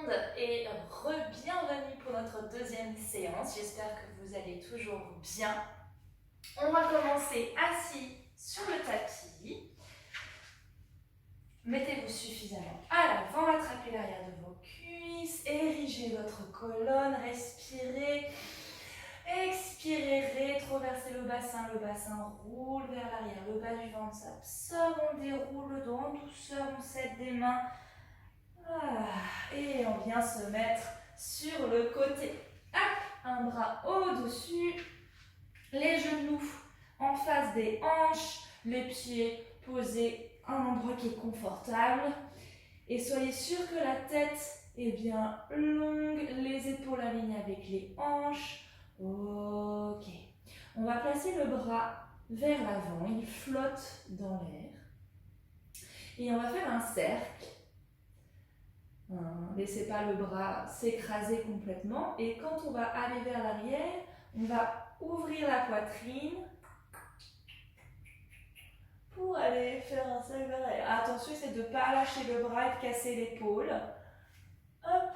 monde et bienvenue pour notre deuxième séance. J'espère que vous allez toujours bien. On va commencer assis sur le tapis. Mettez-vous suffisamment à l'avant, attrapez l'arrière de vos cuisses, érigez votre colonne, respirez. Expirez, rétroversez le bassin roule vers l'arrière, le bas du ventre s'absorbe, on déroule le dos en douceur, on s'aide des mains. Et on vient se mettre sur le côté. Hop, un bras au-dessus, les genoux en face des hanches, les pieds posés à un endroit qui est confortable. Et soyez sûr que la tête est bien longue, les épaules alignées avec les hanches. Ok. On va placer le bras vers l'avant, il flotte dans l'air. Et on va faire un cercle. Laissez pas le bras s'écraser complètement. Et quand on va aller vers l'arrière, on va ouvrir la poitrine pour aller faire un cercle vers l'arrière. Attention, c'est de ne pas lâcher le bras et de casser l'épaule. Hop,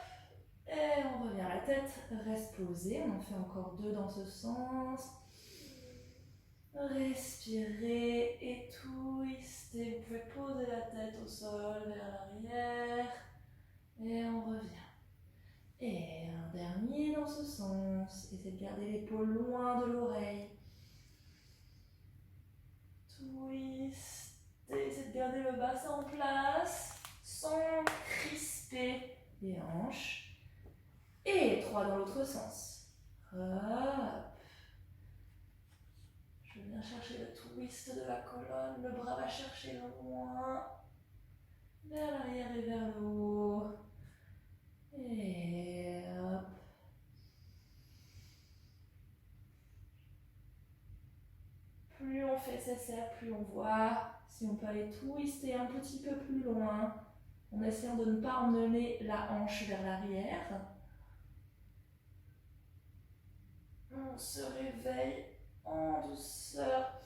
et on revient. La tête reste posée. On en fait encore 2 dans ce sens. Respirez et twistez. Vous pouvez poser la tête au sol vers l'arrière. Et on revient. Et un dernier dans ce sens. Essayez de garder l'épaule loin de l'oreille. Twist. Essayez de garder le bassin en place sans crisper les hanches. Et 3 dans l'autre sens. Hop. Je viens chercher le twist de la colonne. Le bras va chercher loin. Vers l'arrière et vers le haut. Et hop. Plus on fait ces cercles, plus on voit si on peut aller twister un petit peu plus loin en essayant de ne pas emmener la hanche vers l'arrière. On se réveille en douceur.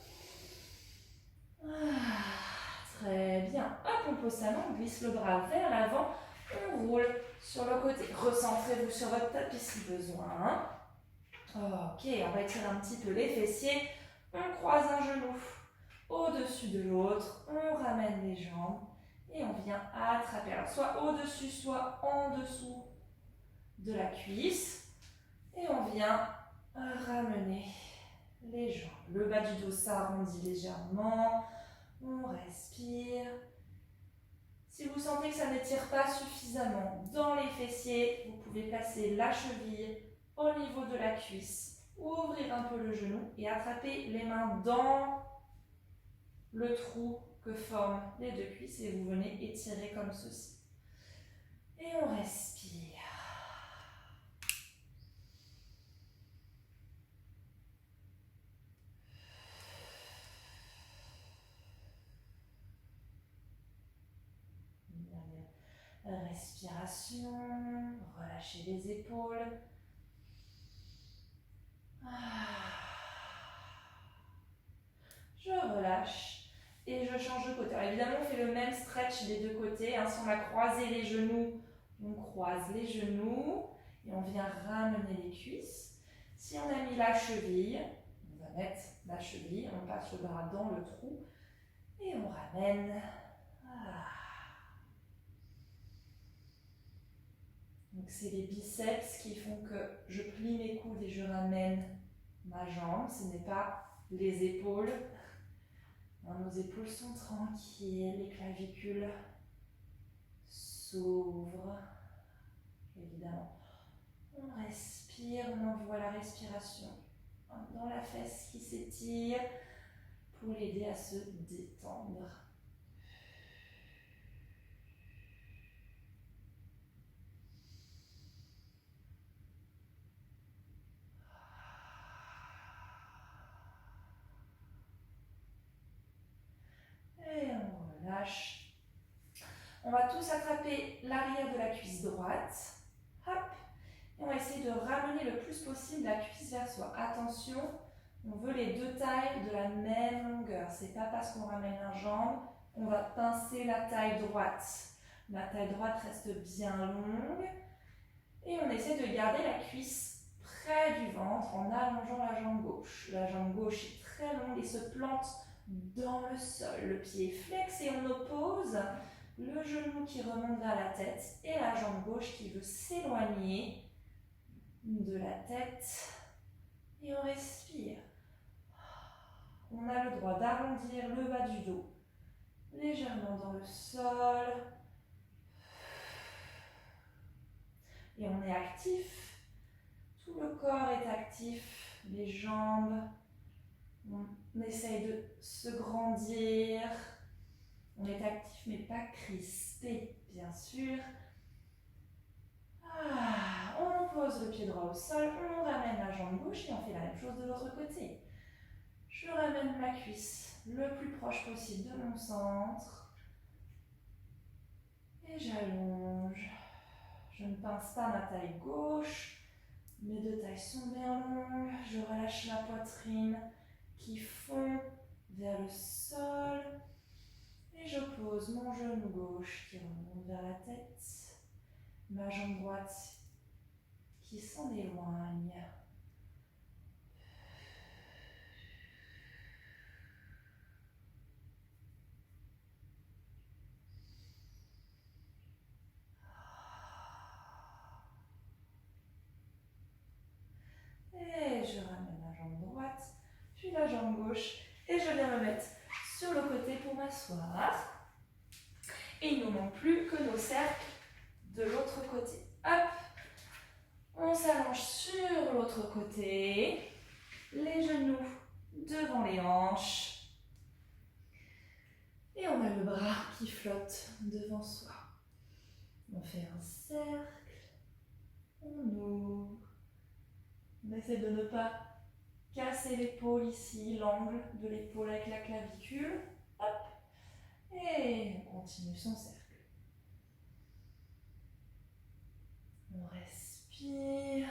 Très bien. Hop, on pose sa main, on glisse le bras vers l'avant. On roule sur le côté. Recentrez-vous sur votre tapis si besoin. Ok, on va étirer un petit peu les fessiers. On croise un genou au-dessus de l'autre. On ramène les jambes et on vient attraper. Alors, soit au-dessus, soit en dessous de la cuisse. Et on vient ramener les jambes. Le bas du dos s'arrondit légèrement. On respire. Si vous sentez que ça n'étire pas suffisamment dans les fessiers, vous pouvez placer la cheville au niveau de la cuisse, ouvrir un peu le genou et attraper les mains dans le trou que forment les 2 cuisses et vous venez étirer comme ceci. Et on respire. Respiration, relâchez les épaules. Je relâche et je change de côté. Alors évidemment, on fait le même stretch des 2 côtés. Si on a croisé les genoux, on croise les genoux et on vient ramener les cuisses. Si on a mis la cheville, on va mettre la cheville, on passe le bras dans le trou et on ramène. Donc c'est les biceps qui font que je plie mes coudes et je ramène ma jambe. Ce n'est pas les épaules. Nos épaules sont tranquilles, les clavicules s'ouvrent. Évidemment, on respire, on envoie la respiration dans la fesse qui s'étire pour l'aider à se détendre. Et on relâche. On va tous attraper l'arrière de la cuisse droite. Hop. Et on va essayer de ramener le plus possible la cuisse vers soi. Attention, on veut les 2 tailles de la même longueur. C'est pas parce qu'on ramène la jambe, on va pincer la taille droite. La taille droite reste bien longue. Et on essaie de garder la cuisse près du ventre en allongeant la jambe gauche. La jambe gauche est très longue et se plante dans le sol. Le pied est flex et on oppose le genou qui remonte vers la tête et la jambe gauche qui veut s'éloigner de la tête. Et on respire. On a le droit d'arrondir le bas du dos légèrement dans le sol. Et on est actif. Tout le corps est actif. Les jambes. On essaye de se grandir. On est actif mais pas crispé, bien sûr. On pose le pied droit au sol, on ramène la jambe gauche et on fait la même chose de l'autre côté. Je ramène ma cuisse le plus proche possible de mon centre. Et j'allonge. Je ne pince pas ma taille gauche. Mes deux tailles sont bien longues. Je relâche la poitrine qui fond vers le sol. Et je pose mon genou gauche qui remonte vers la tête. Ma jambe droite qui s'en éloigne. Et je ramène la jambe droite, puis la jambe gauche. Et je viens me mettre sur le côté pour m'asseoir. Et il ne nous manque plus que nos cercles de l'autre côté. Hop! On s'allonge sur l'autre côté. Les genoux devant les hanches. Et on a le bras qui flotte devant soi. On fait un cercle. On ouvre. On essaie de ne pas casser l'épaule ici, l'angle de l'épaule avec la clavicule. Hop. Et on continue son cercle. On respire.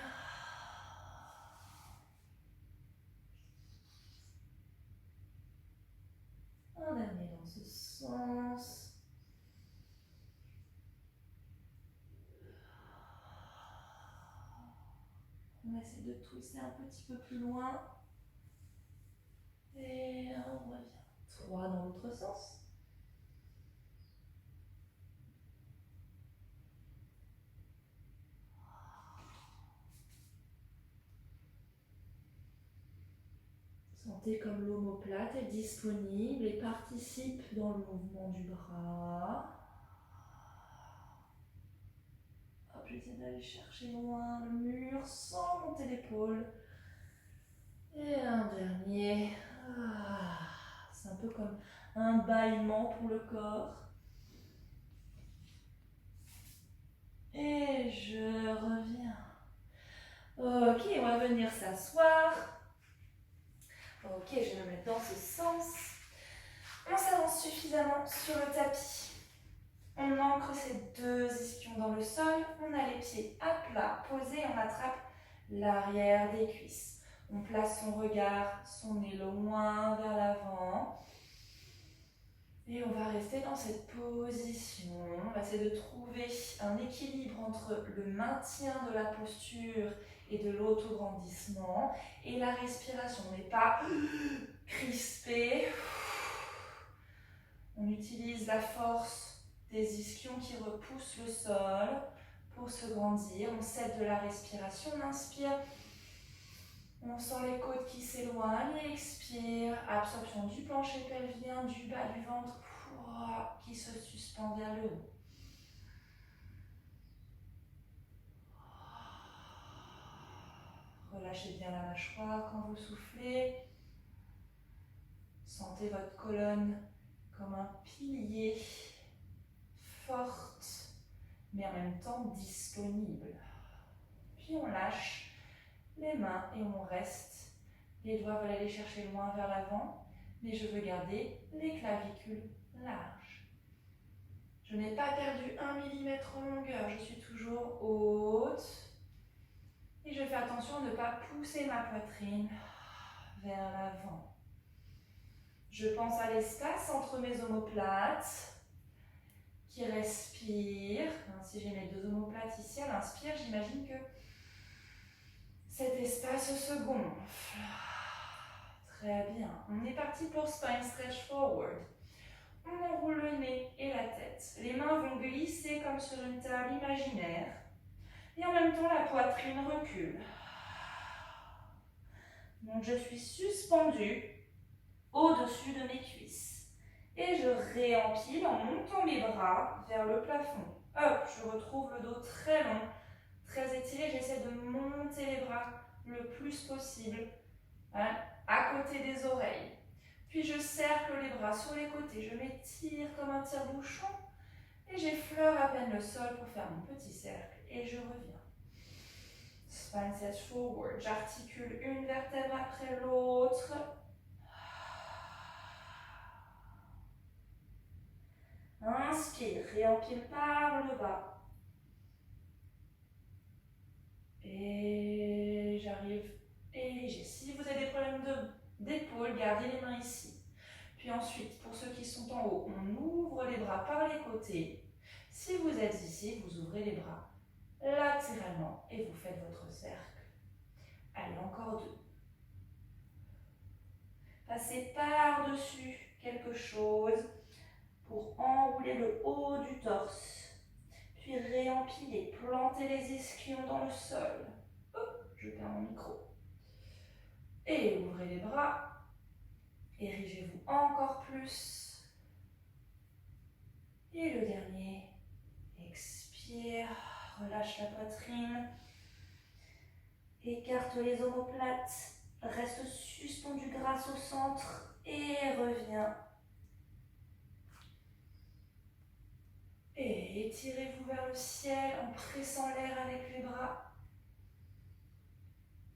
Un dernier dans ce sens. On essaie de twister un petit peu plus loin. Et on revient. 3 dans l'autre sens. Sentez comme l'omoplate est disponible et participe dans le mouvement du bras. Hop, j'essaie d'aller chercher loin le mur sans monter l'épaule. Et un dernier. C'est un peu comme un bâillement pour le corps. Et je reviens. Ok, on va venir s'asseoir. Ok, je vais me mettre dans ce sens. On s'avance suffisamment sur le tapis. On ancre ses deux ischions dans le sol. On a les pieds à plat, posés. On attrape l'arrière des cuisses. On place son regard, son nez loin vers l'avant. Et on va rester dans cette position. On va essayer de trouver un équilibre entre le maintien de la posture et de l'autograndissement. Et la respiration n'est pas crispée. On utilise la force des ischions qui repoussent le sol pour se grandir. On cède de la respiration. On inspire. On sent les côtes qui s'éloignent et expire. Absorption du plancher pelvien, du bas du ventre qui se suspend vers le haut. Relâchez bien la mâchoire quand vous soufflez. Sentez votre colonne comme un pilier forte, mais en même temps disponible. Puis on lâche les mains et on reste. Les doigts veulent aller chercher loin vers l'avant, mais je veux garder les clavicules larges. Je n'ai pas perdu 1 mm en longueur, je suis toujours haute. Et je fais attention de ne pas pousser ma poitrine vers l'avant. Je pense à l'espace entre mes omoplates qui respire. Si j'ai mes deux omoplates ici, à l'inspire, j'imagine que cet espace se gonfle. Très bien. On est parti pour Spine Stretch Forward. On enroule le nez et la tête. Les mains vont glisser comme sur une table imaginaire. Et en même temps, la poitrine recule. Donc, je suis suspendue au-dessus de mes cuisses. Et je réempile en montant mes bras vers le plafond. Hop, je retrouve le dos très long, très étiré. J'essaie de monter les bras le plus possible, hein, à côté des oreilles. Puis je cercle les bras sur les côtés. Je m'étire comme un tire-bouchon. Et j'effleure à peine le sol pour faire mon petit cercle. Et je reviens. Spine stretch forward. J'articule une vertèbre après l'autre. Inspire, réempile par le bas. Et j'arrive ériger. Si vous avez des problèmes d'épaule, gardez les mains ici. Puis ensuite, pour ceux qui sont en haut, on ouvre les bras par les côtés. Si vous êtes ici, vous ouvrez les bras latéralement et vous faites votre cercle. Allez, encore deux. Passez par-dessus quelque chose pour enrouler le haut du torse. Puis réempiler, plantez les ischions dans le sol. Hop, je perds mon micro. Et ouvrez les bras. Érigez-vous encore plus. Et le dernier, expire, relâche la poitrine. Écarte les omoplates, reste suspendu grâce au centre et reviens. Et étirez-vous vers le ciel en pressant l'air avec les bras.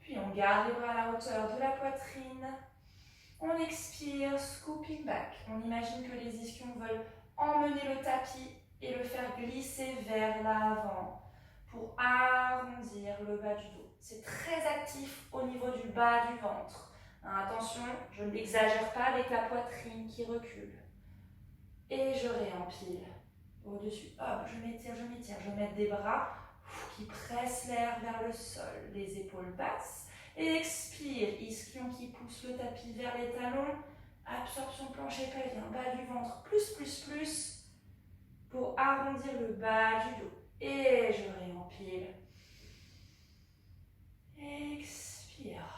Puis on garde les bras à la hauteur de la poitrine. On expire, scooping back. On imagine que les ischions veulent emmener le tapis et le faire glisser vers l'avant pour arrondir le bas du dos. C'est très actif au niveau du bas du ventre. Attention, je n'exagère pas avec la poitrine qui recule. Et je réempile. Au-dessus, hop, je m'étire, je mets des bras qui pressent l'air vers le sol, les épaules basses. Et expire, ischion qui pousse le tapis vers les talons, absorption plancher pelvien, bas du ventre, plus, pour arrondir le bas du dos. Et je réempile. Expire,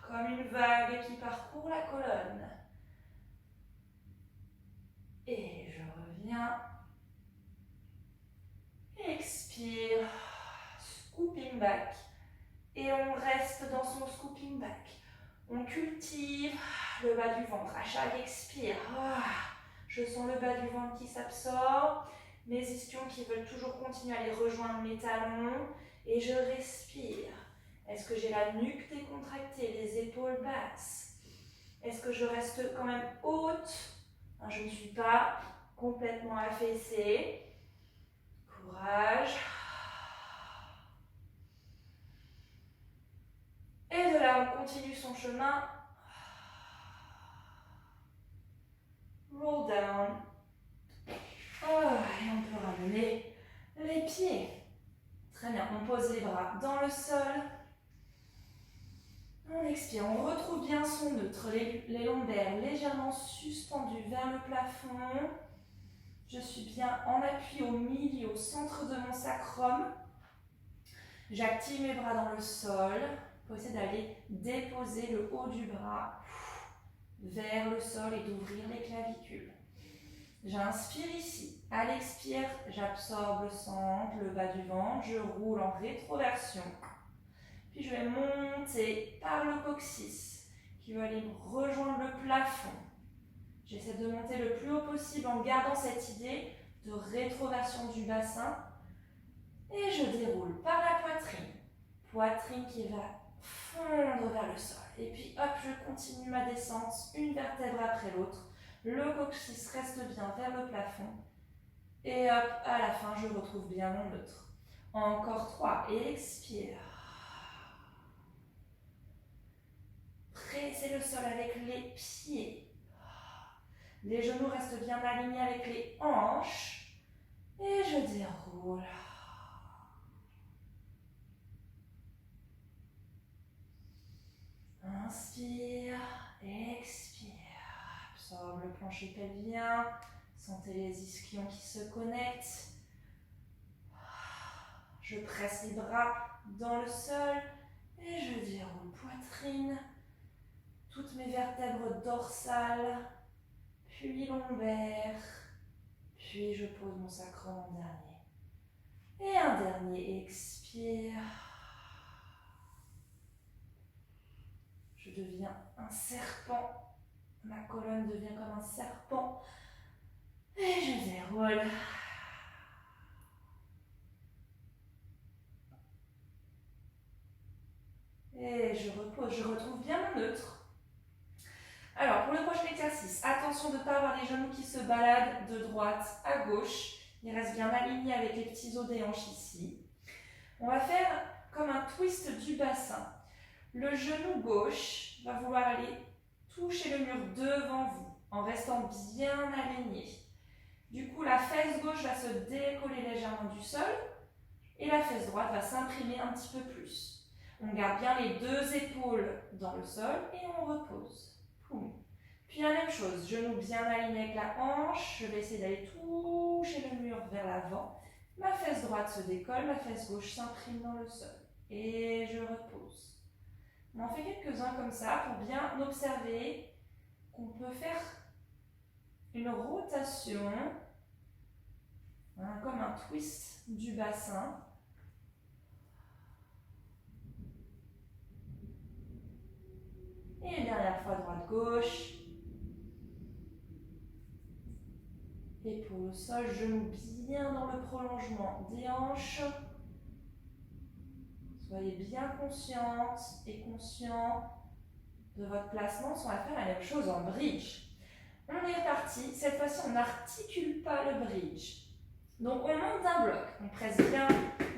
comme une vague qui parcourt la colonne. Et je reviens. Expire, scooping back. Et on reste dans son scooping back. On cultive le bas du ventre. À chaque expire, je sens le bas du ventre qui s'absorbe. Mes ischions qui veulent toujours continuer à aller rejoindre mes talons. Et je respire. Est-ce que j'ai la nuque décontractée, les épaules basses? Est-ce que je reste quand même haute? Je ne suis pas complètement affaissée. Courage. Et de là, on continue son chemin. Roll down. Et on peut ramener les pieds. Très bien, on pose les bras dans le sol. On expire, on retrouve bien son neutre, les lombaires légèrement suspendus vers le plafond. Je suis bien en appui au milieu, au centre de mon sacrum. J'active mes bras dans le sol. Pour essayer d'aller déposer le haut du bras vers le sol et d'ouvrir les clavicules. J'inspire ici. À l'expire, j'absorbe le centre, le bas du ventre. Je roule en rétroversion. Puis je vais monter par le coccyx qui va aller rejoindre le plafond. J'essaie de monter le plus haut possible en gardant cette idée de rétroversion du bassin. Et je déroule par la poitrine. Poitrine qui va fondre vers le sol. Et puis hop, je continue ma descente, une vertèbre après l'autre. Le coccyx reste bien vers le plafond. Et hop, à la fin, je retrouve bien mon neutre. Encore 3. Et expire. Pressez le sol avec les pieds. Les genoux restent bien alignés avec les hanches. Et je déroule. Inspire, expire. Absorbe le plancher pelvien. Sentez les ischions qui se connectent. Je presse les bras dans le sol et je déroule poitrine. Toutes mes vertèbres dorsales, puis lombaires. Puis je pose mon sacrum en dernier. Et un dernier expire. Je deviens un serpent. Ma colonne devient comme un serpent. Et je déroule. Et je repose, je retrouve bien mon neutre. Alors, pour le prochain exercice, attention de ne pas avoir les genoux qui se baladent de droite à gauche. Ils restent bien alignés avec les petits os des hanches ici. On va faire comme un twist du bassin. Le genou gauche va vouloir aller toucher le mur devant vous, en restant bien aligné. Du coup, la fesse gauche va se décoller légèrement du sol et la fesse droite va s'imprimer un petit peu plus. On garde bien les deux épaules dans le sol et on repose. Poum. Puis la même chose, genou bien aligné avec la hanche. Je vais essayer d'aller toucher le mur vers l'avant. Ma fesse droite se décolle, ma fesse gauche s'imprime dans le sol. Et je repose. On en fait quelques-uns comme ça pour bien observer qu'on peut faire une rotation, comme un twist du bassin. Et une dernière fois, droite-gauche. Et pour le sol, genou bien dans le prolongement des hanches. Soyez bien consciente et conscient de votre placement. On va faire la même chose en bridge. On est reparti. Cette fois-ci, on n'articule pas le bridge. Donc, on monte d'un bloc. On presse bien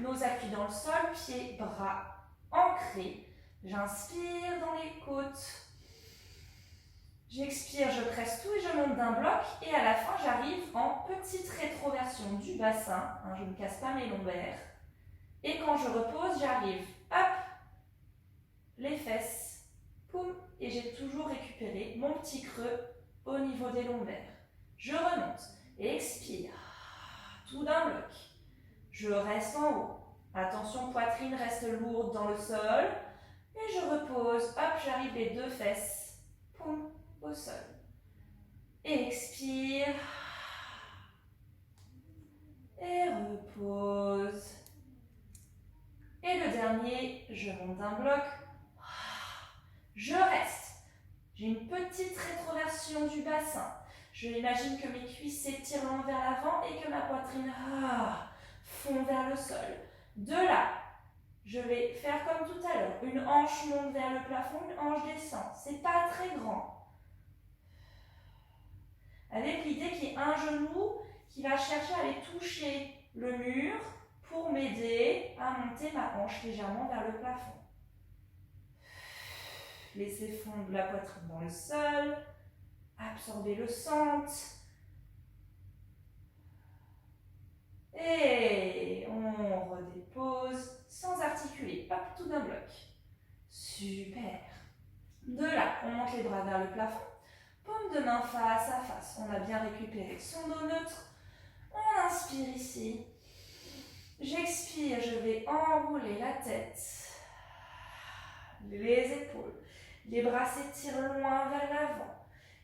nos appuis dans le sol, pieds, bras ancrés. J'inspire dans les côtes. J'expire, je presse tout et je monte d'un bloc. Et à la fin, j'arrive en petite rétroversion du bassin. Je ne casse pas mes lombaires. Et quand je repose, j'arrive, hop, les fesses, poum, et j'ai toujours récupéré mon petit creux au niveau des lombaires. Je remonte, expire, tout d'un bloc. Je reste en haut. Attention, poitrine reste lourde dans le sol. Et je repose, hop, j'arrive les deux fesses, poum, au sol. Expire. Et repose. Et le dernier, je monte d'un bloc. Je reste. J'ai une petite rétroversion du bassin. Je imagine que mes cuisses s'étirent vers l'avant et que ma poitrine fond vers le sol. De là, je vais faire comme tout à l'heure. Une hanche monte vers le plafond, une hanche descend. C'est pas très grand. Avec l'idée qu'il y ait un genou qui va chercher à aller toucher le mur pour m'aider à monter ma hanche légèrement vers le plafond. Laissez fondre la poitrine dans le sol. Absorbez le centre. Et on redépose sans articuler. Hop, tout d'un bloc. Super. De là, on monte les bras vers le plafond. Paume de main face à face. On a bien récupéré son dos neutre. On inspire ici. J'expire, je vais enrouler la tête, les épaules. Les bras s'étirent loin vers l'avant.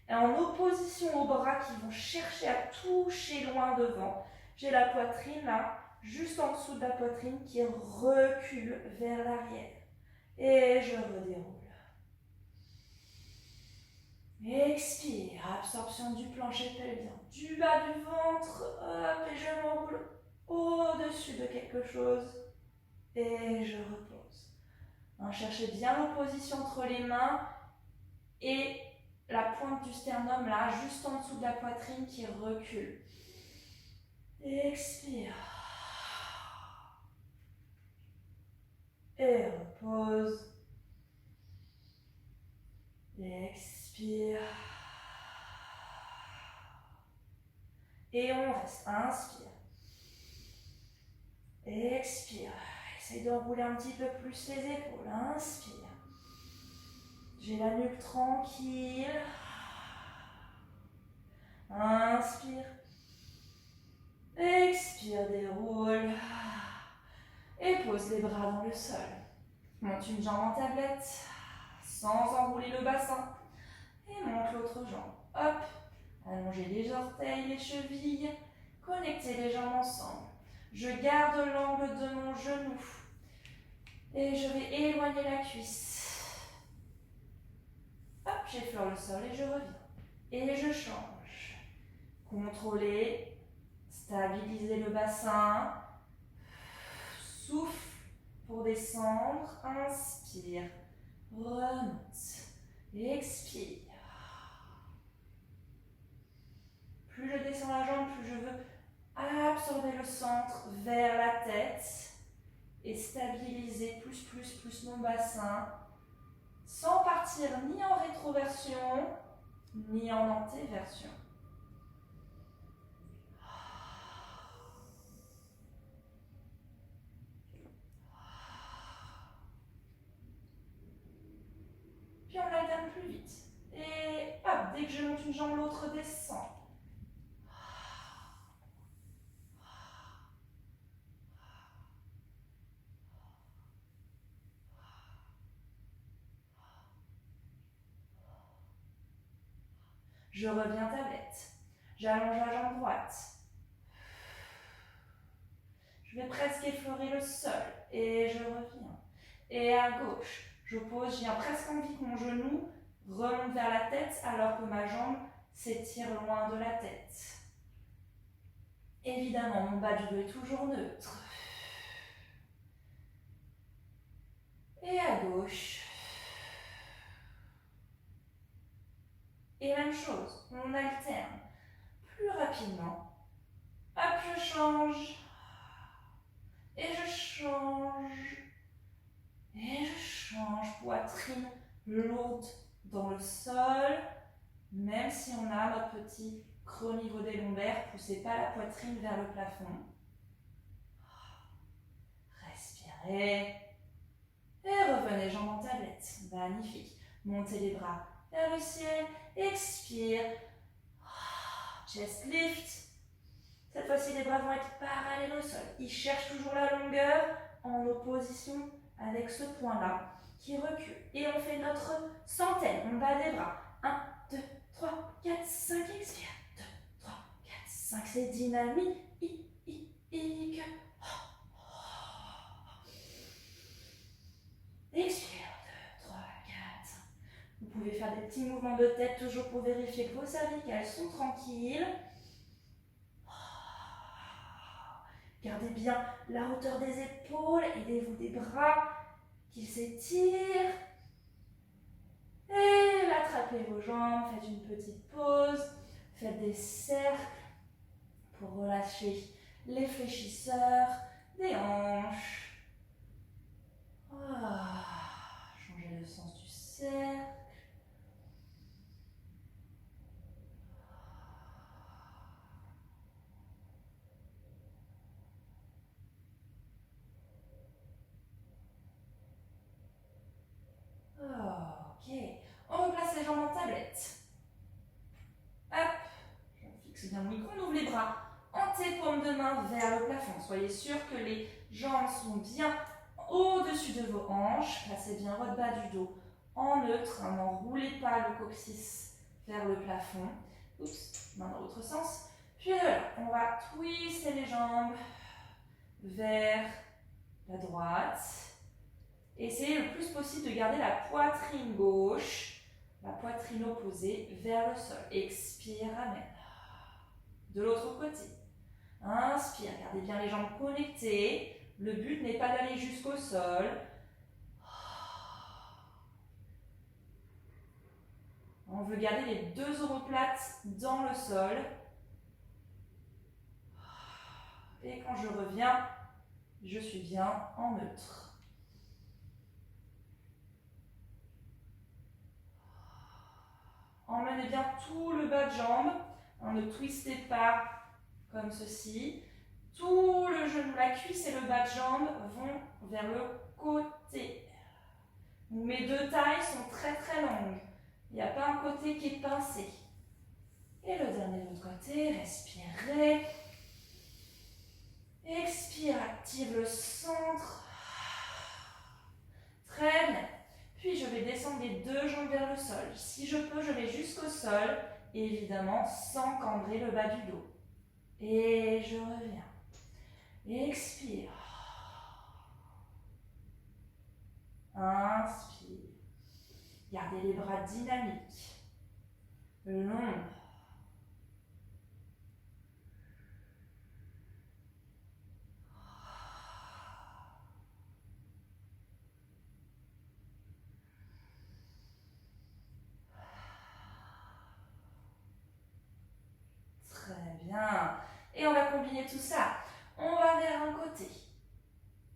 Et en opposition aux bras qui vont chercher à toucher loin devant, j'ai la poitrine là, juste en dessous de la poitrine qui recule vers l'arrière. Et je redéroule. Expire, absorption du plancher pelvien, du bas du ventre, hop, et je m'enroule au-dessus de quelque chose et je repose. Cherchez bien l'opposition entre les mains et la pointe du sternum là, juste en dessous de la poitrine qui recule. Expire. Et repose. Expire. Et on reste. Inspire. Expire. Essaye de rouler un petit peu plus les épaules. Inspire. J'ai la nuque tranquille. Inspire. Expire, déroule. Et pose les bras dans le sol. Monte une jambe en tablette, sans enrouler le bassin. Et monte l'autre jambe. Hop. Allongez les orteils, les chevilles. Connectez les jambes ensemble. Je garde l'angle de mon genou. Et je vais éloigner la cuisse. Hop, j'effleure le sol et je reviens. Et je change. Contrôlez. Stabilisez le bassin. Souffle pour descendre. Inspire. Remonte. Expire. Plus je descends la jambe, plus je veux absorber le centre vers la tête et stabiliser plus mon bassin sans partir ni en rétroversion ni en antéversion. Puis on alterne plus vite. Et hop, dès que je monte une jambe, l'autre descend. Je reviens tablette. J'allonge la jambe droite. Je vais presque effleurer le sol. Et je reviens. Et à gauche, je pose, j'ai presque envie que mon genou remonte vers la tête alors que ma jambe s'étire loin de la tête. Évidemment, mon bas du dos est toujours neutre. Et à gauche. Et même chose, on alterne plus rapidement. Hop, je change. Et je change. Et je change. Poitrine lourde dans le sol. Même si on a notre petit creux au niveau des lombaires, poussez pas la poitrine vers le plafond. Respirez. Et revenez jambes en tablette. Magnifique. Montez les bras vers le ciel. Expire. Chest lift. Cette fois-ci, les bras vont être parallèles au sol. Ils cherchent toujours la longueur en opposition avec ce point-là qui recule. Et on fait notre centaine. On bat des bras. 1, 2, 3, 4, 5. Expire. 2, 3, 4, 5. C'est dynamique. Expire. 2, 3, 4. Vous pouvez faire des petits mouvements de tête toujours pour vérifier que vos cervicales sont tranquilles. Gardez bien la hauteur des épaules, aidez-vous des bras qui s'étirent. Et attrapez vos jambes, faites une petite pause, faites des cercles pour relâcher les fléchisseurs des hanches. Changez le sens du cercle. Ok, on replace les jambes en tablette. Hop, je fixe bien mon micro, on ouvre les bras en paumes de main vers le plafond. Soyez sûr que les jambes sont bien au-dessus de vos hanches. Placez bien votre bas du dos en neutre. N'enroulez pas le coccyx vers le plafond. Oups, main dans l'autre sens. Puis là, on va twister les jambes vers la droite. Essayez le plus possible de garder la poitrine gauche, la poitrine opposée vers le sol. Expire, ramène. De l'autre côté. Inspire, gardez bien les jambes connectées. Le but n'est pas d'aller jusqu'au sol. On veut garder les deux omoplates dans le sol. Et quand je reviens, je suis bien en neutre. Emmenez bien tout le bas de jambe. Ne twistez pas comme ceci. Tout le genou, la cuisse et le bas de jambe vont vers le côté. Mes deux tailles sont très très longues. Il n'y a pas un côté qui est pincé. Et le dernier de l'autre côté, respirez. Expire, active le centre. Très bien. Puis je vais descendre les deux jambes vers le sol. Si je peux, je vais jusqu'au sol. Évidemment, sans cambrer le bas du dos. Et je reviens. Expire. Inspire. Gardez les bras dynamiques. Long. Très bien. Et on va combiner tout ça. On va vers un côté.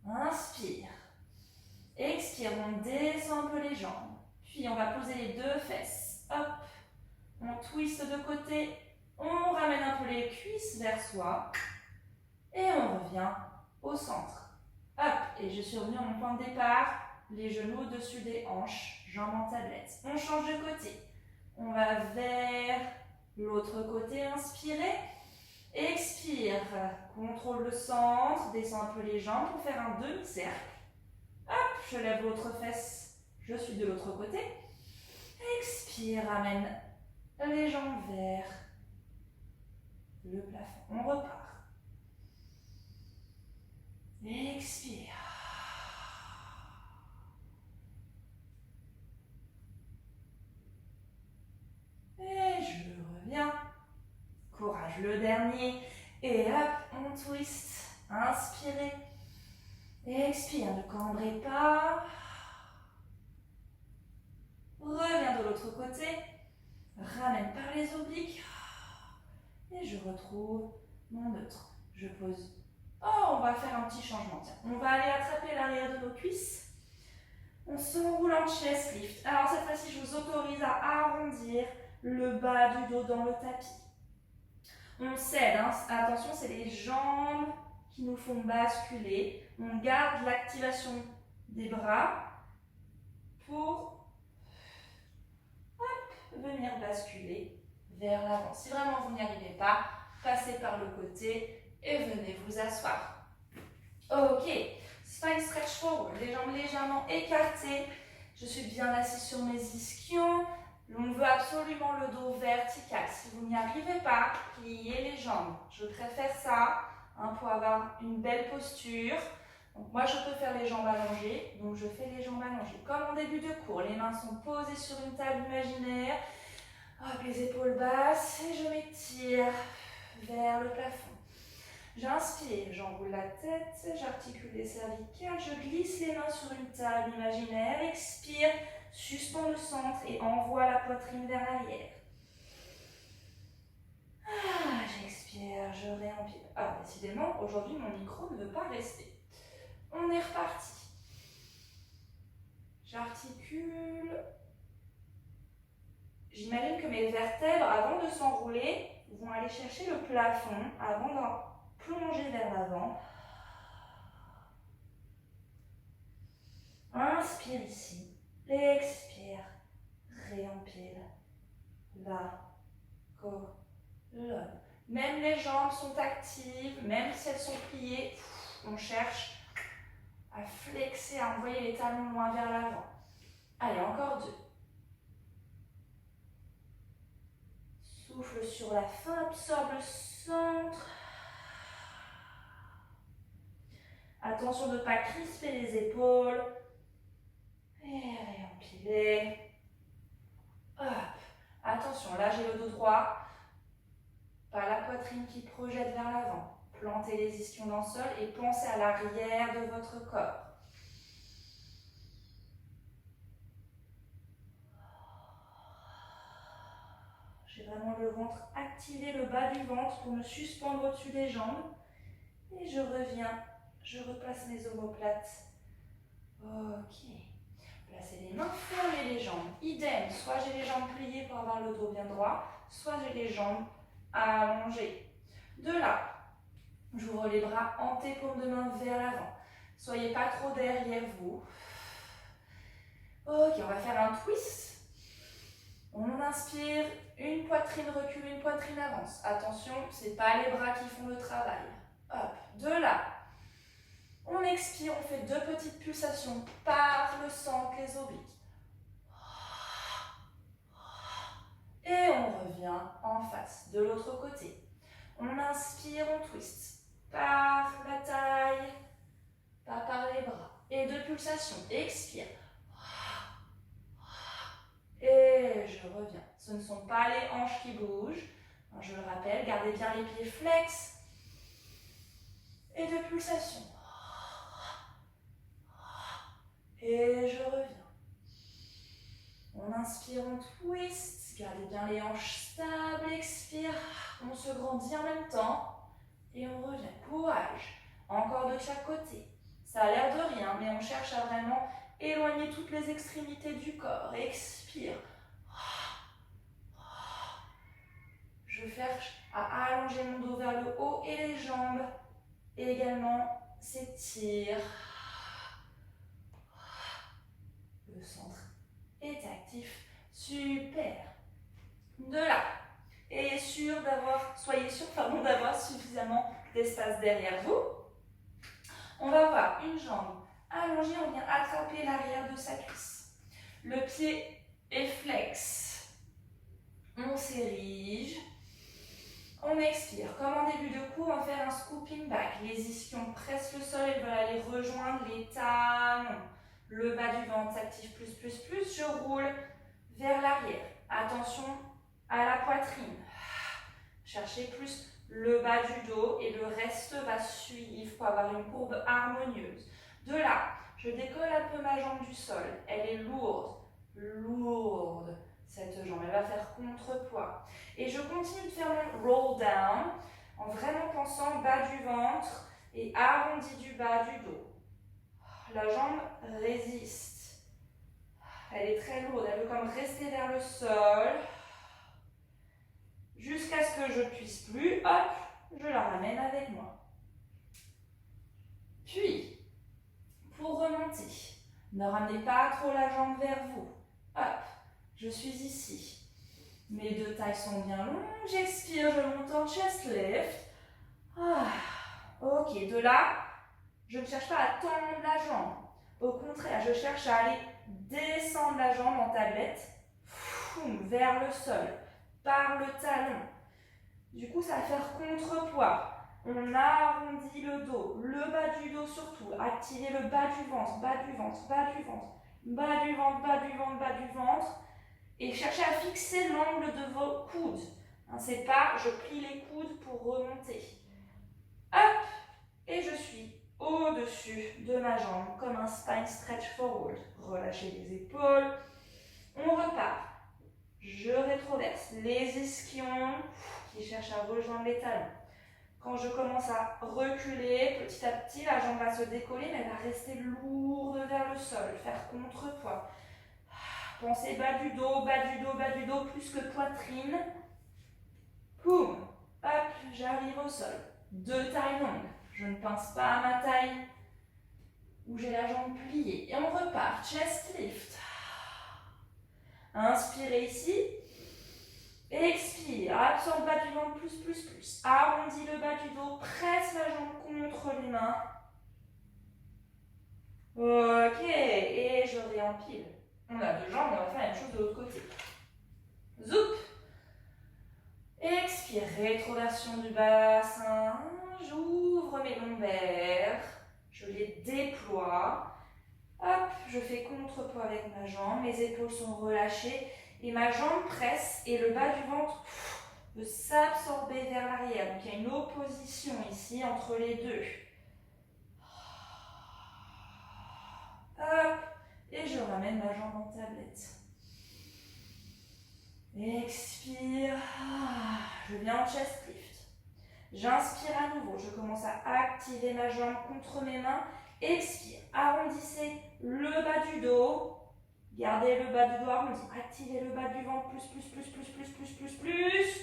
Inspire. Expire, on descend un peu les jambes. Puis on va poser les deux fesses. Hop. On twiste de côté. On ramène un peu les cuisses vers soi. Et on revient au centre. Hop. Et je suis revenue à mon point de départ. Les genoux au-dessus des hanches. Jambes en tablette. On change de côté. On va vers l'autre côté. Inspirez. Expire. Contrôle le centre. Descends un peu les jambes pour faire un demi-cercle. Hop, je lève l'autre fesse, je suis de l'autre côté. Expire, ramène les jambes vers le plafond. On repart. Expire. Et je reviens. Courage, le dernier. Et hop, on twist. Inspirez. Expire, ne cambrez pas. Reviens de l'autre côté. Ramène par les obliques. Et je retrouve mon neutre. Je pose. Oh, on va faire un petit changement. Tiens, on va aller attraper l'arrière de nos cuisses. On s'enroule en chest lift. Alors cette fois-ci, je vous autorise à arrondir le bas du dos dans le tapis. On cède. Hein. Attention, c'est les jambes qui nous font basculer. On garde l'activation des bras pour venir basculer vers l'avant. Si vraiment vous n'y arrivez pas, passez par le côté et venez vous asseoir. Ok, spine stretch forward, les jambes légèrement écartées. Je suis bien assise sur mes ischions. On veut absolument le dos vertical. Si vous n'y arrivez pas, pliez les jambes. Je préfère ça pour avoir une belle posture. Donc moi, je peux faire les jambes allongées, donc je fais les jambes allongées. Comme en début de cours, les mains sont posées sur une table imaginaire. Hop, les épaules basses et je m'étire vers le plafond. J'inspire, j'enroule la tête, j'articule les cervicales, je glisse les mains sur une table imaginaire. Expire, suspends le centre et envoie la poitrine vers l'arrière. J'expire, je réempile. Décidément, aujourd'hui, mon micro ne veut pas rester. On est reparti. J'articule. J'imagine que mes vertèbres, avant de s'enrouler, vont aller chercher le plafond avant d'en plonger vers l'avant. Inspire ici. Expire. Réempile. La colonne. Même les jambes sont actives, même si elles sont pliées, on cherche à flexer, à envoyer les talons loin vers l'avant. Allez, encore 2. Souffle sur la fin, absorbe le centre. Attention de ne pas crisper les épaules. Et réempiler. Hop. Attention, là j'ai le dos droit. Pas la poitrine qui projette vers l'avant. Plantez les ischions dans le sol et pensez à l'arrière de votre corps. J'ai vraiment le ventre activé, le bas du ventre pour me suspendre au-dessus des jambes. Et je reviens, je replace mes omoplates. Ok. Placez les mains, fermez les jambes. Idem, soit j'ai les jambes pliées pour avoir le dos bien droit, soit j'ai les jambes allongées. De là, J'ouvre les bras, antépaume de main vers l'avant. Soyez pas trop derrière vous. Ok, on va faire un twist. On inspire, une poitrine recule, une poitrine avance. Attention, ce n'est pas les bras qui font le travail. Hop, de là. On expire, on fait 2 petites pulsations par le centre, les obliques. Et on revient en face, de l'autre côté. On inspire, on twist par la taille, pas par les bras. Et 2 pulsations, expire. Et je reviens. Ce ne sont pas les hanches qui bougent. Je le rappelle, gardez bien les pieds flex. Et 2 pulsations. Et je reviens. On inspire, on twist. Gardez bien les hanches stables. Expire. On se grandit en même temps. Et on revient. Courage. Encore de chaque côté. Ça a l'air de rien, mais on cherche à vraiment éloigner toutes les extrémités du corps. Expire. Je cherche à allonger mon dos vers le haut et les jambes. Et également s'étire. Le centre est actif. Super. De là. Et soyez sûr d'avoir suffisamment d'espace derrière vous. On va avoir une jambe allongée, on vient attraper l'arrière de sa cuisse. Le pied est flex. On s'érige. On expire. Comme en début de cours, on va faire un scooping back. Les ischions pressent le sol et veulent aller rejoindre les talons. Le bas du ventre s'active plus. Je roule vers l'arrière. Attention à la poitrine. Cherchez plus le bas du dos et le reste va suivre pour avoir une courbe harmonieuse. De là, je décolle un peu ma jambe du sol. Elle est lourde. Cette jambe, elle va faire contrepoids. Et je continue de faire mon roll down en vraiment pensant bas du ventre et arrondi du bas du dos. La jambe résiste. Elle est très lourde, elle veut comme rester vers le sol. Jusqu'à ce que je ne puisse plus, hop, je la ramène avec moi. Puis, pour remonter, ne ramenez pas trop la jambe vers vous. Hop, je suis ici. Mes 2 tailles sont bien longues. J'expire, je monte en chest lift. Ok, de là, je ne cherche pas à tendre la jambe. Au contraire, je cherche à aller descendre la jambe en tablette vers le sol, par le talon. Du coup, ça va faire contrepoids. On arrondit le dos, le bas du dos surtout. Activez le bas du ventre, bas du ventre, bas du ventre, bas du ventre, bas du ventre, bas du ventre. Et cherchez à fixer l'angle de vos coudes. C'est pas je plie les coudes pour remonter. Hop, et je suis au-dessus de ma jambe comme un spine stretch forward. Relâchez les épaules. On repart. Je rétroverse les ischions qui cherchent à rejoindre les talons. Quand je commence à reculer, petit à petit, la jambe va se décoller, mais elle va rester lourde vers le sol, faire contrepoids. Pensez bas du dos, bas du dos, bas du dos, plus que poitrine. Poum, hop, j'arrive au sol. 2 tailles longues. Je ne pense pas à ma taille où j'ai la jambe pliée. Et on repart, chest lift. Inspirez ici. Expire, absorbe le bas du ventre, plus. Arrondis le bas du dos, presse la jambe contre les mains. Ok, et je réempile. On a 2 jambes, on va faire la même chose de l'autre côté. Zoup. Expire, rétroversion du bassin. J'ouvre mes lombaires. Je les déploie. Hop, je fais contrepoids avec ma jambe. Mes épaules sont relâchées. Et ma jambe presse et le bas du ventre veut s'absorber vers l'arrière. Donc il y a une opposition ici entre les deux. Hop, et je ramène ma jambe en tablette. Expire. Je viens en chest lift. J'inspire à nouveau. Je commence à activer ma jambe contre mes mains. Expire. Arrondissez le bas du dos. Gardez le bas du dos arrondi. Activez le bas du ventre. Plus.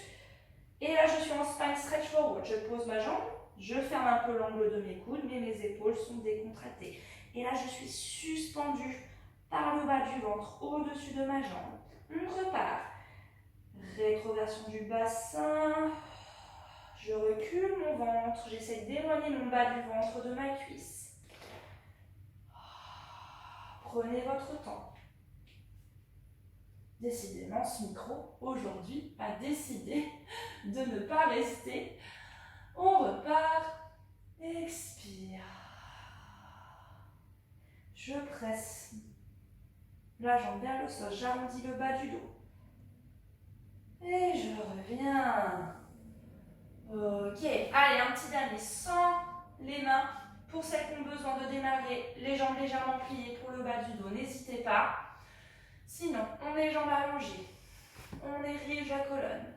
Et là, je suis en spine stretch forward. Je pose ma jambe. Je ferme un peu l'angle de mes coudes, mais mes épaules sont décontractées. Et là, je suis suspendue par le bas du ventre au-dessus de ma jambe. On repart. Rétroversion du bassin. Je recule mon ventre. J'essaie d'éloigner mon bas du ventre de ma cuisse. Prenez votre temps. Décidément, ce micro, aujourd'hui, a décidé de ne pas rester. On repart. Expire. Je presse la jambe vers le sol. J'arrondis le bas du dos. Et je reviens. Ok. Allez, un petit dernier. Sans les mains. Pour celles qui ont besoin de démarrer, les jambes légèrement pliées pour le bas du dos. N'hésitez pas. Sinon, on est jambes allongées. On érige la colonne.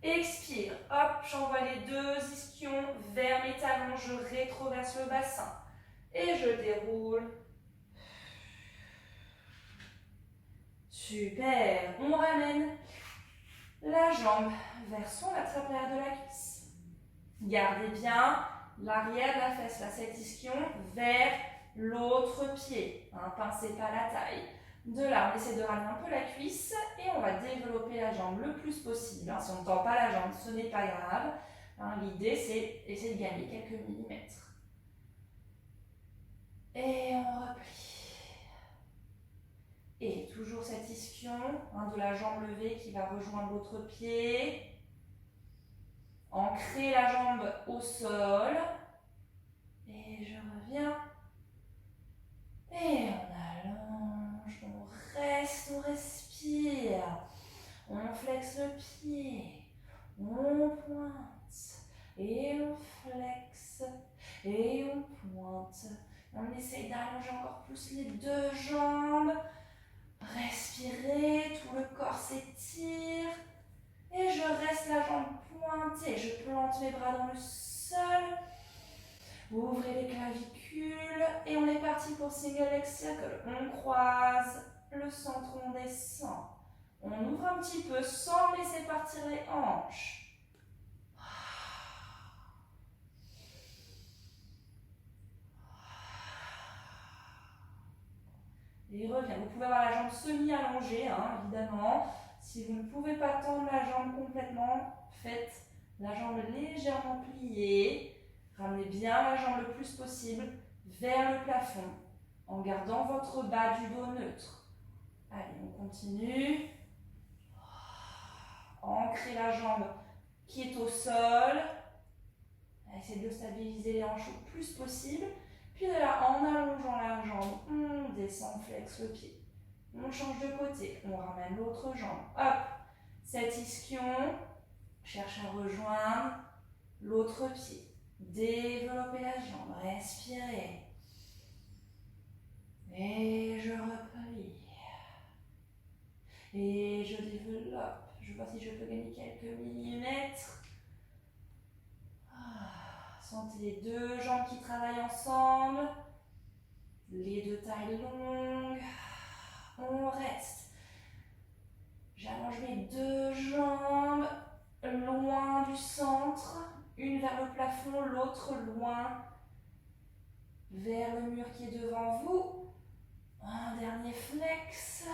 Expire. Hop, j'envoie les deux ischions vers mes talons. Je rétroverse le bassin. Et je déroule. Super. On ramène la jambe vers son latéral de la cuisse. Gardez bien l'arrière de la fesse, là, cet ischion vers l'autre pied. Hein, pincez pas la taille. De là, on essaie de ramener un peu la cuisse et on va développer la jambe le plus possible. Hein. Si on ne tend pas la jambe, ce n'est pas grave. Hein, l'idée, c'est essayer de gagner quelques millimètres. Et on replie. Et toujours cet ischion hein, de la jambe levée qui va rejoindre l'autre pied. Ancrer la jambe au sol. Et je reviens. Et on allonge, on reste, on respire. On flexe le pied. On pointe. Et on flexe. Et on pointe. On essaye d'allonger encore plus les deux jambes. Respirez, tout le corps s'étire. Et je reste la jambe pointée. Je plante mes bras dans le sol. Ouvrez les clavicules. Et on est parti pour single leg circle. On croise le centre, on descend. On ouvre un petit peu sans laisser partir les hanches. Et revient. Vous pouvez avoir la jambe semi-allongée, hein, évidemment. Si vous ne pouvez pas tendre la jambe complètement, faites la jambe légèrement pliée. Ramenez bien la jambe le plus possible vers le plafond en gardant votre bas du dos neutre. Allez, on continue. Ancrez la jambe qui est au sol. Essayez de stabiliser les hanches au plus possible. Puis de là, en allongeant la jambe, on descend, on flexe le pied. On change de côté, on ramène l'autre jambe. Hop, cet ischion cherche à rejoindre l'autre pied. Développez la jambe, respirez. Et je replie. Et je développe. Je vois si je peux gagner quelques millimètres. Sentez les deux jambes qui travaillent ensemble. Les deux tailles longues. On reste. J'allonge mes deux jambes loin du centre. Une vers le plafond, l'autre loin vers le mur qui est devant vous. Un dernier flex.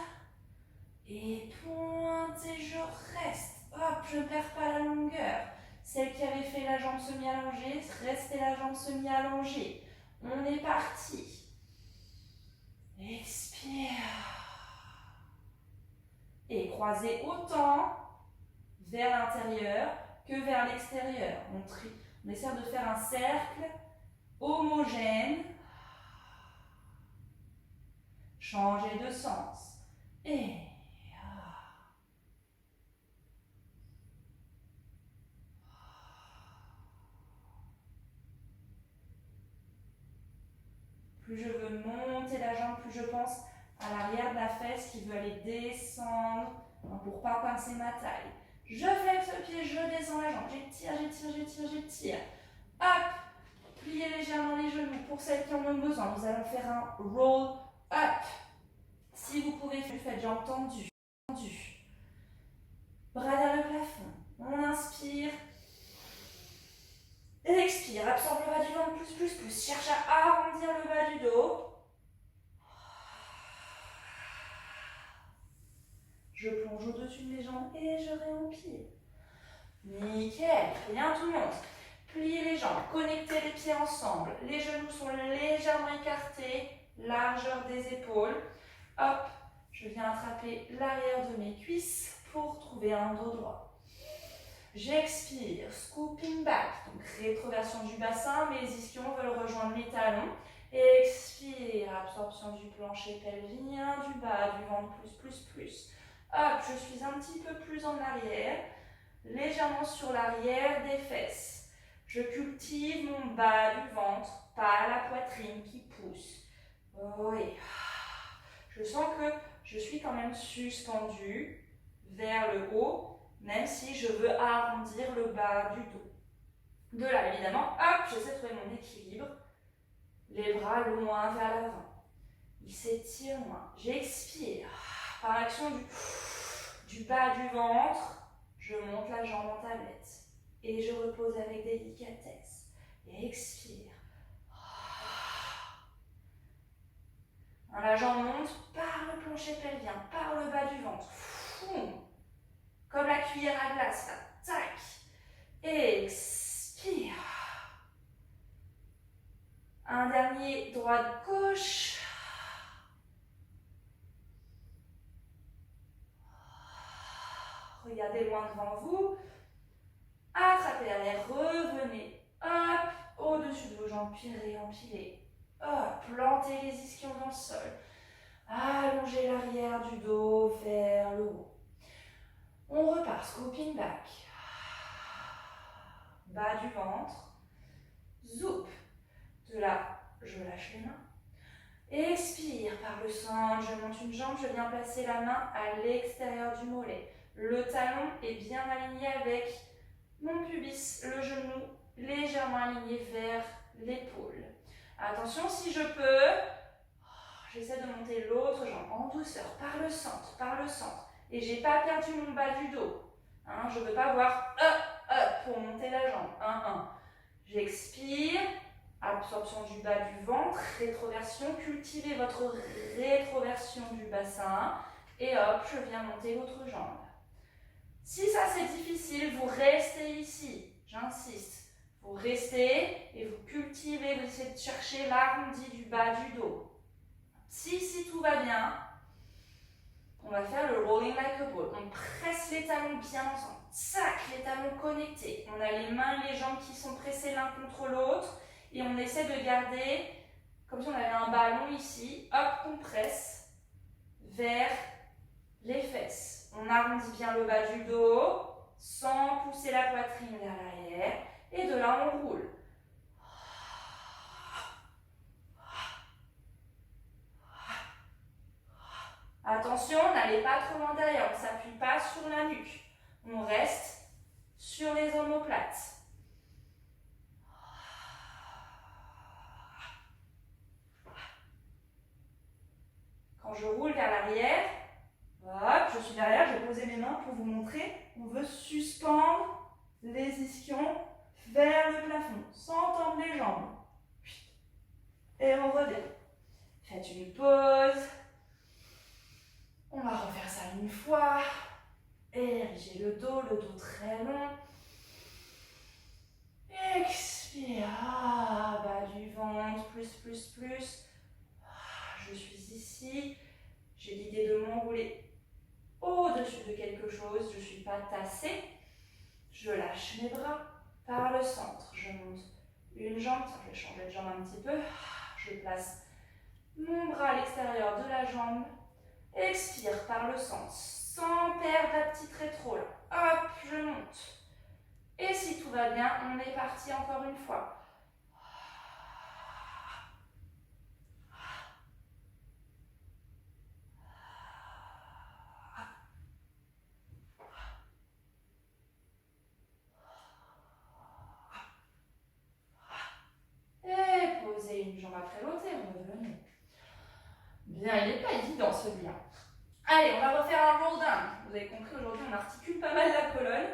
Et pointe et je reste. Hop, je ne perds pas la longueur. Celle qui avait fait la jambe semi-allongée, restez la jambe semi-allongée. On est parti. Expire. Et croisez autant vers l'intérieur que vers l'extérieur. On essaie de faire un cercle homogène. Changez de sens. Et plus je veux monter la jambe, plus je pense à l'arrière de la fesse qui veut aller descendre pour ne pas pincer ma taille. Je flexe le pied, je descends la jambe. J'étire, j'étire, j'étire, j'étire. Hop, pliez légèrement les genoux. Pour celles qui en ont besoin, nous allons faire un roll up. Si vous pouvez, faites jambes tendues. Bras vers le plafond. On inspire. Expire, absorbe le bas du ventre, plus. Cherche à arrondir le bas du dos. Je plonge au-dessus de mes jambes et je réempile. Nickel, bien tout le monde. Pliez les jambes, connectez les pieds ensemble. Les genoux sont légèrement écartés, largeur des épaules. Hop, je viens attraper l'arrière de mes cuisses pour trouver un dos droit. J'expire, scooping back, donc rétroversion du bassin, mes ischions veulent rejoindre mes talons. Expire, absorption du plancher pelvien, du bas, du ventre, plus. Hop, je suis un petit peu plus en arrière, légèrement sur l'arrière des fesses. Je cultive mon bas du ventre, pas la poitrine qui pousse. Oui. Je sens que je suis quand même suspendue vers le haut, même si je veux arrondir le bas du dos. De là, évidemment, hop, j'essaie de trouver mon équilibre. Les bras loin vers l'avant. Ils s'étirent moins. J'expire. Par l'action du bas du ventre, je monte la jambe en tablette. Et je repose avec délicatesse. Et expire. La jambe monte par le plancher pelvien, par le bas du ventre. Comme la cuillère à glace, là. Tac. Expire. Un dernier droite-gauche. Regardez loin devant vous. Attrapez l'air, revenez. Hop, au-dessus de vos jambes, puis réempilez. Hop, plantez les ischions dans le sol. Allongez l'arrière du dos vers le haut. On repart, scooping back. Bas du ventre. Zoup. De là, je lâche les mains. Expire par le centre, je monte une jambe, je viens placer la main à l'extérieur du mollet. Le talon est bien aligné avec mon pubis, le genou légèrement aligné vers l'épaule. Attention, si je peux, j'essaie de monter l'autre jambe en douceur, par le centre. Et j'ai pas perdu mon bas du dos. Je ne veux pas voir pour monter la jambe. J'expire. Absorption du bas du ventre, rétroversion, cultivez votre rétroversion du bassin et hop, je viens monter l'autre jambe. Si ça c'est difficile, vous restez ici, j'insiste. Vous restez et vous cultivez, vous essayez de chercher l'arrondi du bas du dos. Si tout va bien, on va faire le rolling like a ball. On presse les talons bien ensemble. Tac, les talons connectés. On a les mains et les jambes qui sont pressées l'un contre l'autre. Et on essaie de garder, comme si on avait un ballon ici, hop, on presse vers les fesses. On arrondit bien le bas du dos, sans pousser la poitrine vers l'arrière. Et de là, on roule. Attention, n'allez pas trop loin derrière, on ne s'appuie pas sur la nuque. On reste sur les omoplates. Quand je roule vers l'arrière, hop, je suis derrière, je vais poser mes mains pour vous montrer. On veut suspendre les ischions vers le plafond, sans tendre les jambes. Et on revient. Faites une pause. On va refaire ça une fois. Érigez le dos très long. Expire, bas du ventre, plus. Je suis ici. J'ai l'idée de m'enrouler au-dessus de quelque chose. Je ne suis pas tassée. Je lâche mes bras par le centre. Je monte une jambe. Je vais changer de jambe un petit peu. Je place mon bras à l'extérieur de la jambe. Expire par le centre, sans perdre la petite rétro. Là. Hop, je monte. Et si tout va bien, on est parti encore une fois. Et posez une jambe après l'autre et revenez. Bien, il n'est pas évident ce lien. Allez, on va refaire un roll down. Vous avez compris, aujourd'hui, on articule pas mal la colonne.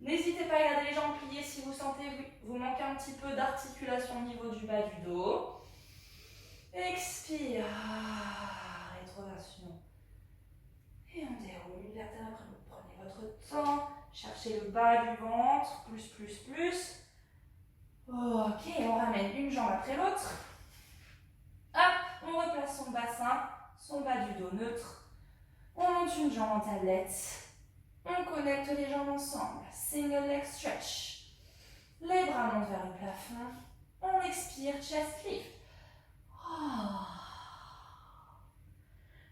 N'hésitez pas à garder les jambes pliées si vous sentez vous manquez un petit peu d'articulation au niveau du bas du dos. Expire. Rétroversion. Et on déroule une vertèbre après l'autre. Prenez votre temps. Cherchez le bas du ventre. Plus. Ok, on ramène une jambe après l'autre. Hop, on replace son bassin, son bas du dos neutre. On monte une jambe en tablette. On connecte les jambes ensemble. Single leg stretch. Les bras montent vers le plafond. On expire, chest lift.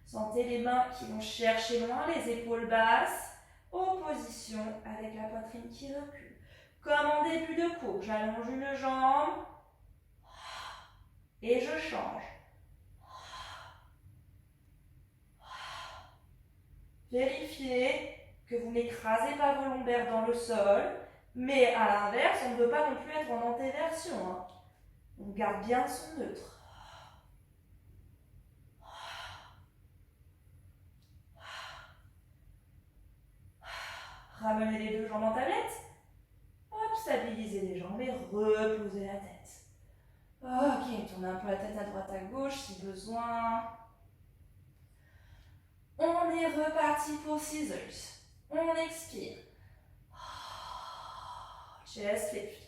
Sentez les mains qui vont chercher loin, les épaules basses. Opposition avec la poitrine qui recule. Comme en début de cours, j'allonge une jambe et je change. Vérifiez que vous n'écrasez pas vos lombaires dans le sol, mais à l'inverse, on ne veut pas non plus être en antéversion. On garde bien son neutre. Ramenez les deux jambes en tablette. Hop, stabilisez les jambes et reposez la tête. Ok, tournez un peu la tête à droite à gauche si besoin. On est reparti pour scissors. On expire. Chest lift.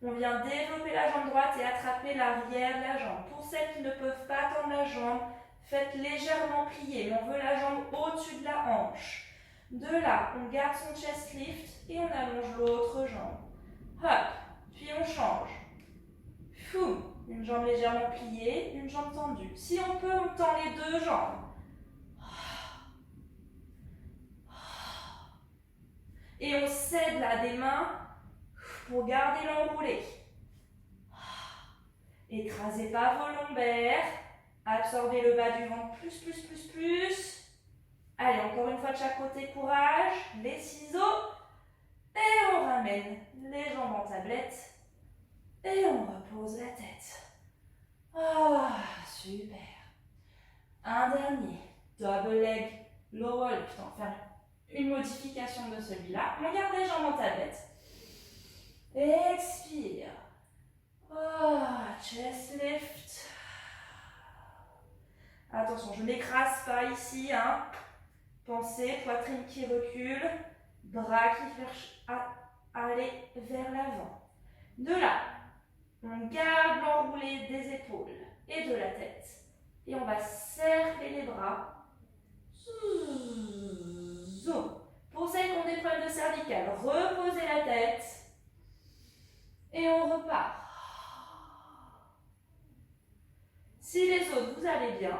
On vient développer la jambe droite et attraper l'arrière de la jambe. Pour celles qui ne peuvent pas tendre la jambe, faites légèrement plier, mais on veut la jambe au-dessus de la hanche. De là, on garde son chest lift et on allonge l'autre jambe. Hop, puis on change. Fou, une jambe légèrement pliée, une jambe tendue. Si on peut, on tend les deux jambes. Et on cède là des mains pour garder l'enroulé. Écrasez pas vos lombaires. Absorbez le bas du ventre. Plus. Allez, encore une fois de chaque côté, courage. Les ciseaux. Et on ramène les jambes en tablette. Et on repose la tête. Super. Un dernier. Double leg, lower lift. On va faire une modification de celui-là. On garde les jambes en tablette. Expire. Chest lift. Attention, je ne m'écrase pas ici. Pensez, poitrine qui recule, bras qui cherchent à aller vers l'avant. De là, on garde l'enroulé des épaules et de la tête. Et on va serrer les bras. Pour celles qui ont des problèmes de cervicales, reposez la tête. Et on repart. Si les autres, vous allez bien,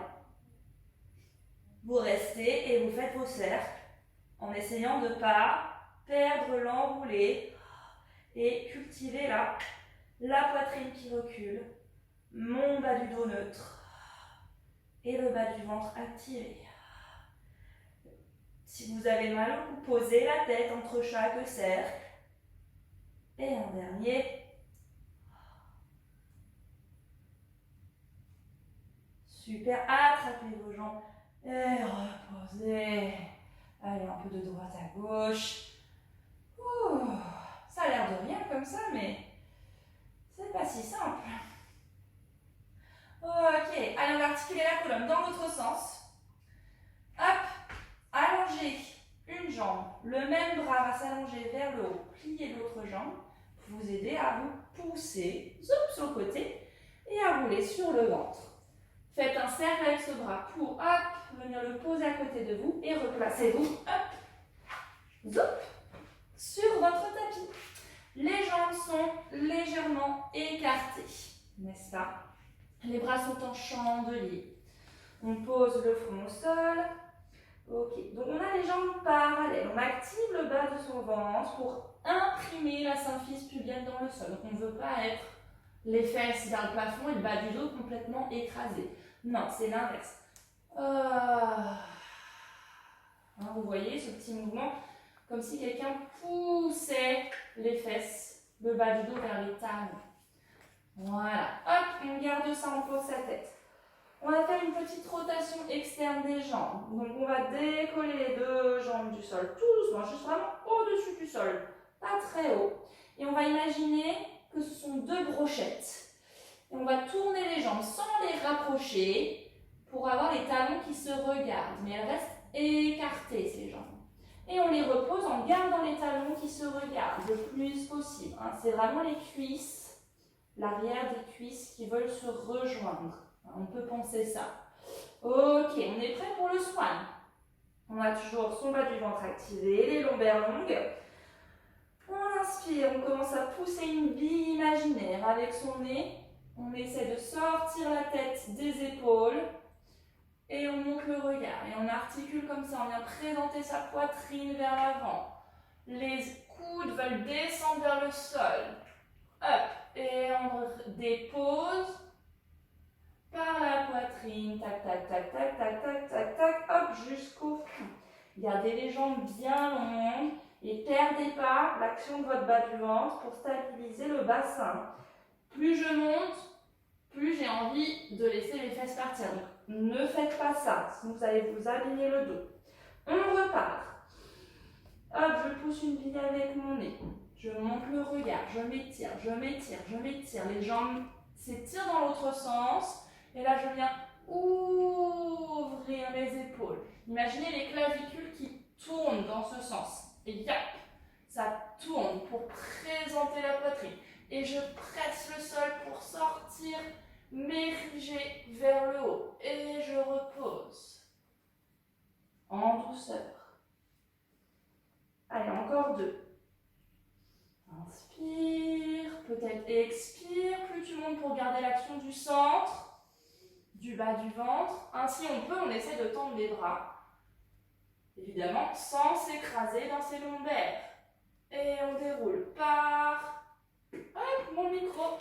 vous restez et vous faites vos cercles en essayant de ne pas perdre l'enroulé et cultiver là la poitrine qui recule, mon bas du dos neutre et le bas du ventre activé. Si vous avez mal au cou, posez la tête entre chaque cercle. Et un dernier. Super, attrapez vos jambes et reposez. Allez, un peu de droite à gauche. Ça a l'air de rien comme ça, mais c'est pas si simple. Ok, allez, on va articuler la colonne dans l'autre sens. Hop, allongez une jambe. Le même bras va s'allonger vers le haut. Pliez l'autre jambe pour vous aider à vous pousser sur le côté et à rouler sur le ventre. Faites un cercle avec ce bras pour venir le poser à côté de vous et replacez-vous sur votre tapis. Les jambes sont légèrement écartées, n'est-ce pas? Les bras sont en chandelier. On pose le front au sol. Ok, donc on a les jambes parallèles. On active le bas de son ventre pour imprimer la symphyse pubienne dans le sol. Donc on ne veut pas être les fesses vers le plafond et le bas du dos complètement écrasé. Non, c'est l'inverse. Vous voyez ce petit mouvement comme si quelqu'un poussait les fesses, le bas du dos vers les talons. Voilà. Hop, on garde ça, on pose sa tête. On va faire une petite rotation externe des jambes. Donc on va décoller les deux jambes du sol tout doucement, juste vraiment au-dessus du sol. pas très haut. Et on va imaginer que ce sont deux brochettes. Et on va tourner les jambes sans les rapprocher pour avoir les talons qui se regardent. Mais elles restent écartées, ces jambes. Et on les repose en gardant les talons qui se regardent le plus possible. Hein. C'est vraiment les cuisses, l'arrière des cuisses qui veulent se rejoindre. Hein, on peut penser ça. Ok, on est prêt pour le swan. On a toujours son bas du ventre activé, les lombaires longues. On inspire, on commence à pousser une bille imaginaire avec son nez. On essaie de sortir la tête des épaules. Et on monte le regard. Et on articule comme ça. On vient présenter sa poitrine vers l'avant. Les coudes veulent descendre vers le sol. Hop. Et on dépose par la poitrine. Tac, tac, tac, tac, tac, tac, tac, tac. Hop, jusqu'au fond. Gardez les jambes bien longues. Et perdez pas l'action de votre bas du ventre pour stabiliser le bassin. Plus je monte, plus j'ai envie de laisser les fesses partir. Donc, ne faites pas ça, sinon vous allez vous abîmer le dos. On repart. Hop, je pousse une bille avec mon nez. Je monte le regard, je m'étire, je m'étire, je m'étire. Les jambes s'étirent dans l'autre sens. Et là, je viens ouvrir les épaules. Imaginez les clavicules qui tournent dans ce sens. Et yap, ça tourne pour présenter la poitrine. Et je presse le sol pour sortir, m'ériger vers le haut. Et je repose. En douceur. Allez, encore deux. Inspire, peut-être expire. Plus tu montes pour garder l'action du centre, du bas du ventre. Ainsi on peut, on essaie de tendre les bras. Évidemment, sans s'écraser dans ses lombaires. Et on déroule par... Hop, mon micro.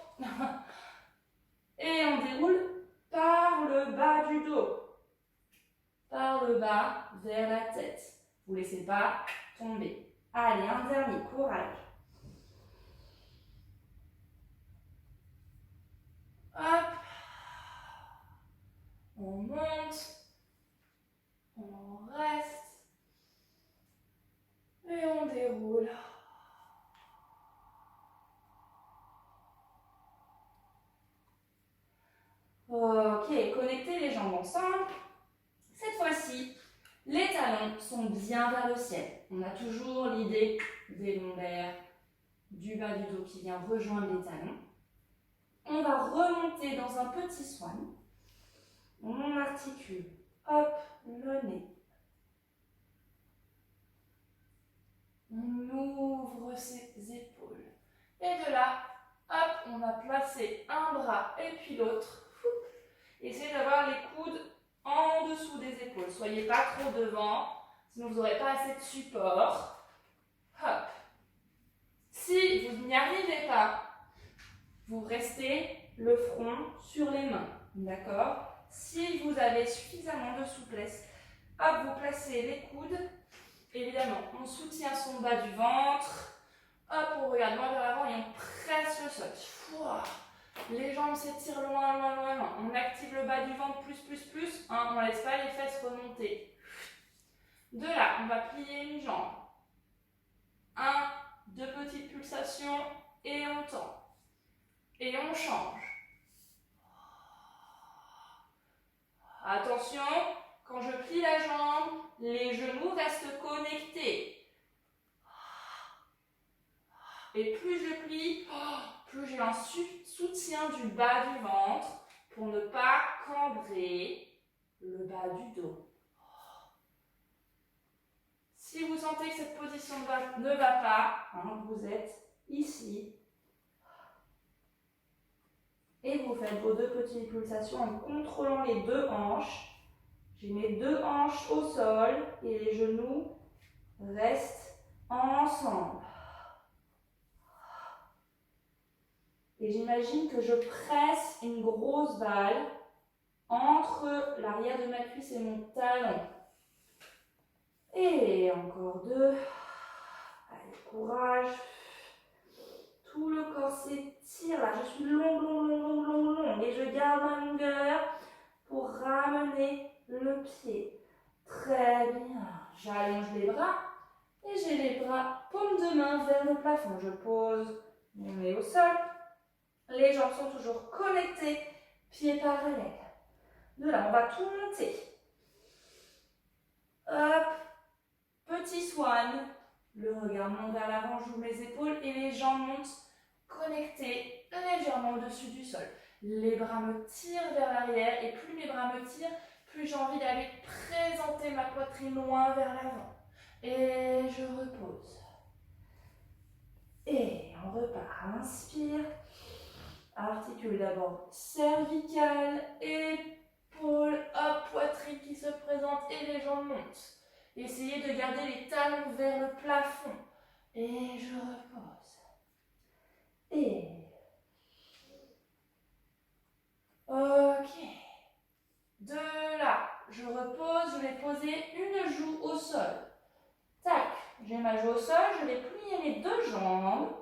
Et on déroule par le bas du dos. Par le bas vers la tête. Vous ne laissez pas tomber. Allez, un dernier, courage. Hop. On monte. On reste. Et on déroule. Ok, connectez les jambes ensemble. Cette fois-ci, les talons sont bien vers le ciel. On a toujours l'idée des lombaires, du bas du dos qui vient rejoindre les talons. On va remonter dans un petit swan. On articule. Hop, le nez. On ouvre ses épaules. Et de là, hop, on va placer un bras et puis l'autre. Essayez d'avoir les coudes en dessous des épaules. Soyez pas trop devant, sinon vous n'aurez pas assez de support. Hop. Si vous n'y arrivez pas, vous restez le front sur les mains. D'accord? Si vous avez suffisamment de souplesse, hop, vous placez les coudes. Évidemment, on soutient son bas du ventre. Hop, on regarde loin vers l'avant et on presse le sol. Fouah. Les jambes s'étirent loin, loin, loin, loin. On active le bas du ventre plus. Hein, on ne laisse pas les fesses remonter. De là, on va plier une jambe. 1, 2 petites pulsations et on tend. Et on change. Attention, quand je plie la jambe, les genoux restent connectés. Et plus je plie, plus j'ai un soutien du bas du ventre pour ne pas cambrer le bas du dos. Si vous sentez que cette position ne va pas, hein, vous êtes ici. Et vous faites vos 2 petites pulsations en contrôlant les 2 hanches. J'ai mes 2 hanches au sol et les genoux restent ensemble. Et j'imagine que je presse une grosse balle entre l'arrière de ma cuisse et mon talon. Et encore 2. Allez, courage. Tout le corps s'étire là. Je suis longue. Et je garde ma longueur pour ramener le pied. Très bien. J'allonge les bras et j'ai les bras paume de main vers le plafond. Je pose mon nez au sol. Les jambes sont toujours connectées, pieds parallèles. De là, on va tout monter. Hop, petit swan. Le regard monte vers l'avant, j'ouvre mes épaules et les jambes montent connectées légèrement au-dessus du sol. Les bras me tirent vers l'arrière et plus mes bras me tirent, plus j'ai envie d'aller présenter ma poitrine loin vers l'avant. Et je repose. Et on repart. Inspire. Articule d'abord cervicale, épaules, hop, poitrine qui se présente et les jambes montent. Essayez de garder les talons vers le plafond. Et je repose. Et... Ok. De là, je repose, je vais poser une joue au sol. Tac, j'ai ma joue au sol, je vais plier mes deux jambes.